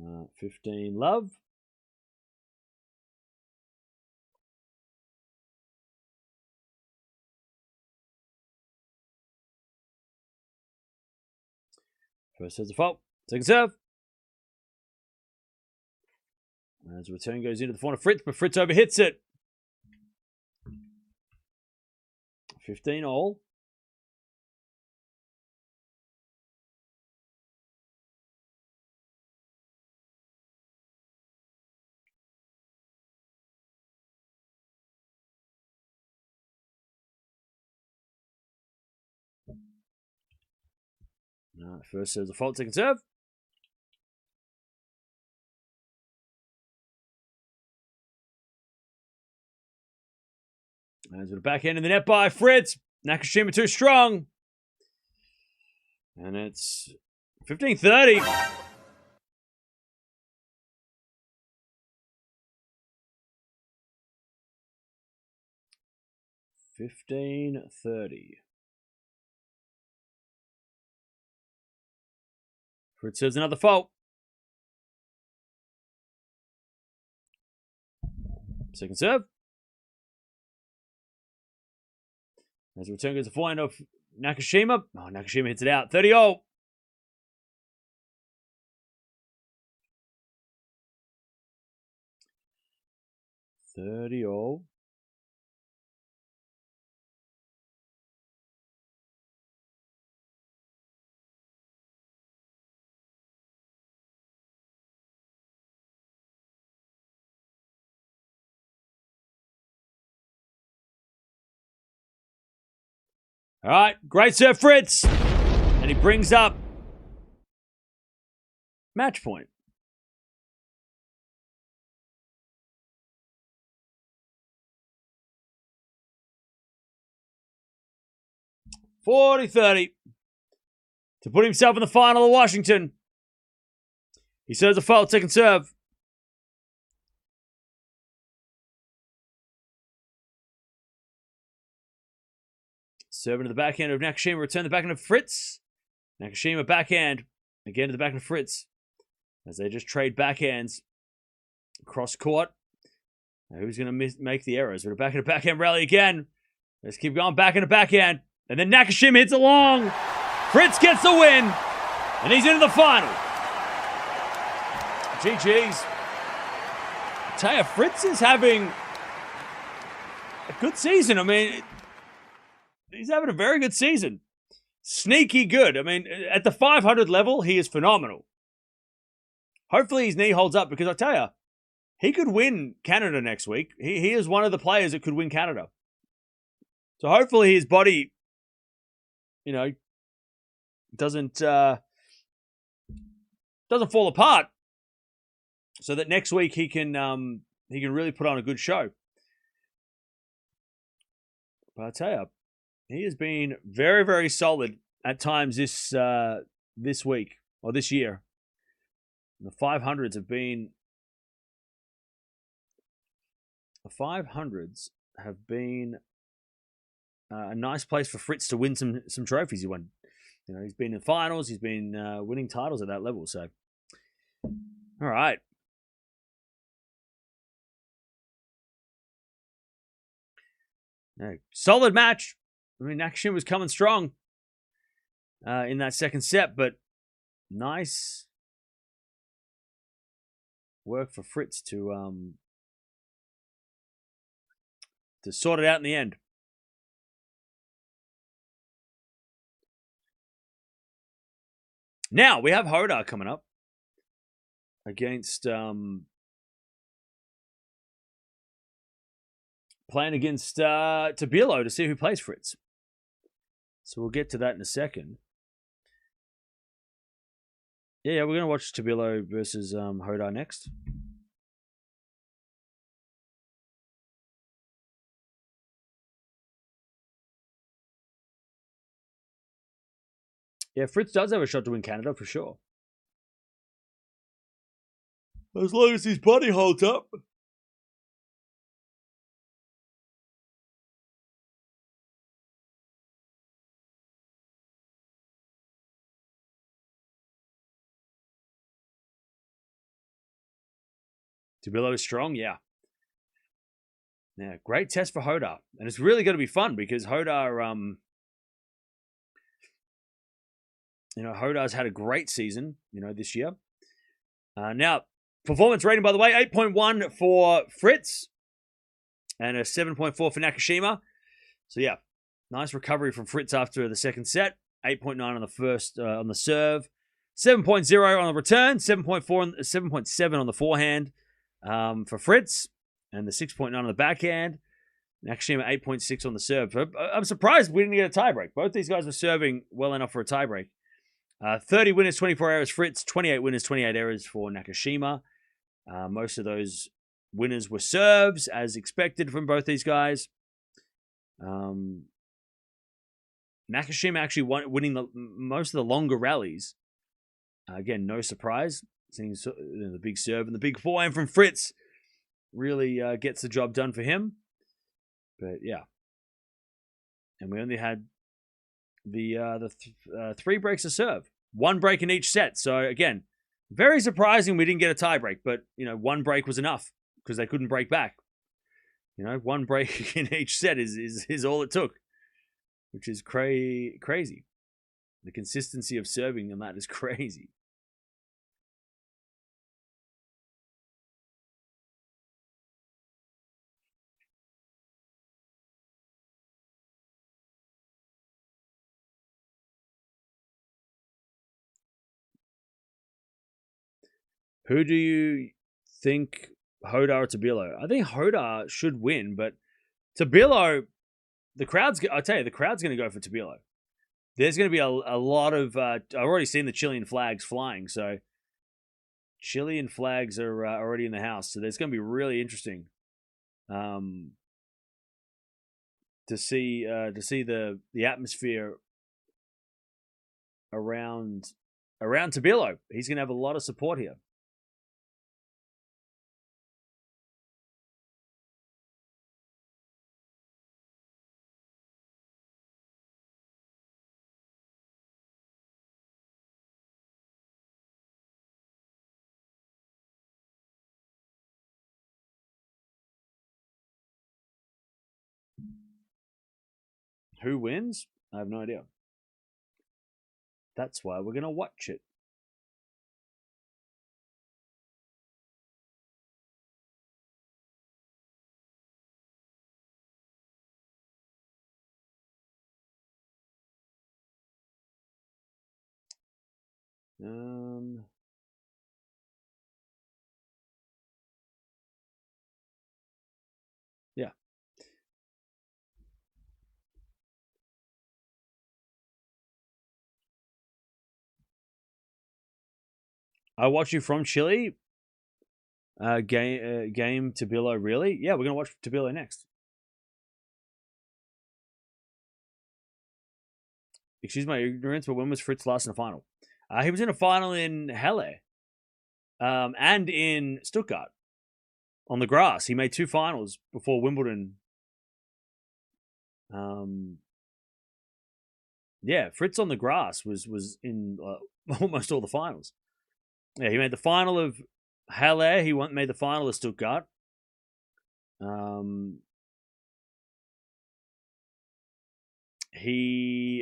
Uh, 15 love. First has a fault. Second serve. As the return goes into the form of Fritz, but Fritz overhits it. 15 all. First serve's a fault, second serve. As with a backhand in the net by Fritz. Nakashima too strong. And it's 15-30. Fritz says another fault. Second serve. As the return goes to forehand of Nakashima. Oh, Nakashima hits it out. 30 all. All right, great serve, Fritz. And he brings up match point. (40-30) to put himself in the final of Washington. He serves a fault, second serve. Serving to the backhand of Nakashima, return the backhand of Fritz. Nakashima backhand, again to the backhand of Fritz. As they just trade backhands across court. Now, who's going to make the errors? With a backhand rally again. Let's keep going, backhand to backhand. And then Nakashima hits it long. Fritz gets the win. And he's into the final. GG's. I tell you, Fritz is having a good season. I mean, he's having a very good season. Sneaky good. I mean, at the 500 level, he is phenomenal. Hopefully his knee holds up, because I tell you, he could win Canada next week. He is one of the players that could win Canada. So hopefully his body, doesn't fall apart, so that next week he can really put on a good show. But I tell you, he has been very, very solid at times this week or this year. The 500s have been a nice place for Fritz to win some trophies. He won, he's been in finals. He's been winning titles at that level. So, all right. Solid match. I mean, Nakashima was coming strong in that second set, but nice work for Fritz to sort it out in the end. Now we have Hoda coming up against playing against Tabilo to see who plays Fritz. So we'll get to that in a second. Yeah, we're going to watch Tabilo versus Hoda next. Yeah, Fritz does have a shot to win Canada for sure. As long as his body holds up. Tabilo is strong, yeah. Yeah, great test for Hodar. And it's really going to be fun because Hodar, Hodar's had a great season, this year. Now, performance rating, by the way, 8.1 for Fritz and a 7.4 for Nakashima. So, yeah, nice recovery from Fritz after the second set. 8.9 on the first, on the serve. 7.0 on the return. 7.7 on the forehand for Fritz. And the 6.9 on the backhand. Nakashima 8.6 on the serve. I'm surprised we didn't get a tiebreak. Both these guys were serving well enough for a tiebreak. 30 winners, 24 errors Fritz. 28 winners, 28 errors for Nakashima. Most of those winners were serves, as expected from both these guys. Nakashima actually winning most of the longer rallies. Again, no surprise. Seeing the big serve and the big forehand from Fritz really gets the job done for him. But yeah. And we only had the 3 breaks of serve. 1 break in each set. So again, very surprising we didn't get a tie break. But, 1 break was enough because they couldn't break back. 1 break in each set is all it took. Which is crazy. The consistency of serving on that is crazy. Who do you think, Hodar or Tabilo? I think Hodar should win, but Tabilo, the crowd's going to go for Tabilo. There's going to be a lot of, I've already seen the Chilean flags flying, so Chilean flags are already in the house, so there's going to be really interesting to see the atmosphere around Tabilo. He's going to have a lot of support here. Who wins? I have no idea. That's why we're going to watch it. Yeah. I watch you from Chile. Game Tabilo, really? Yeah, we're gonna watch Tabilo next. Excuse my ignorance, but when was Fritz last in a final? He was in a final in Halle, and in Stuttgart on the grass. He made 2 finals before Wimbledon. Yeah, Fritz on the grass was in almost all the finals. Yeah, he made the final of Halle. He made the final of Stuttgart. And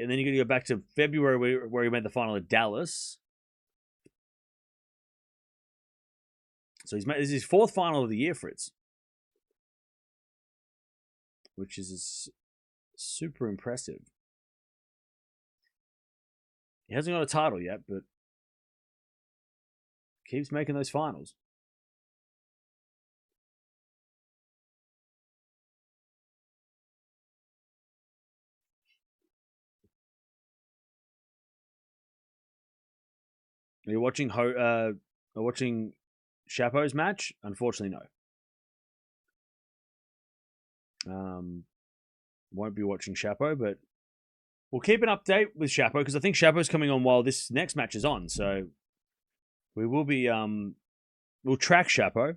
then you're going to go back to February where he made the final at Dallas. So this is his 4th final of the year, Fritz. Which is super impressive. He hasn't got a title yet, but keeps making those finals. Are you watching watching Chapeau's match? Unfortunately, no. Won't be watching Chapeau, but we'll keep an update with Chapeau because I think Chapeau's coming on while this next match is on. So we will be We'll track Chapo.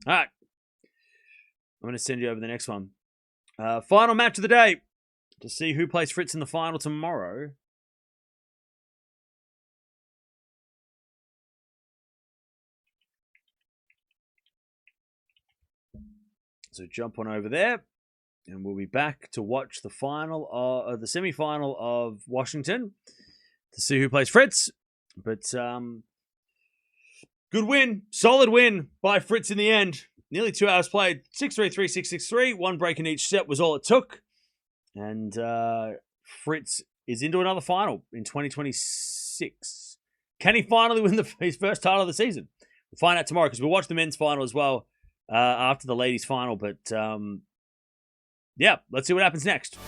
All right. I'm going to send you over the next one. Final match of the day to see who plays Fritz in the final tomorrow. So jump on over there, and we'll be back to watch the final of the semi-final of Washington to see who plays Fritz. But good win, solid win by Fritz in the end. Nearly 2 hours played, 6-3, 3-6, 6-3. One break in each set was all it took. And Fritz is into another final in 2026. Can he finally win his first title of the season? We'll find out tomorrow because we'll watch the men's final as well after the ladies' final. But yeah, let's see what happens next.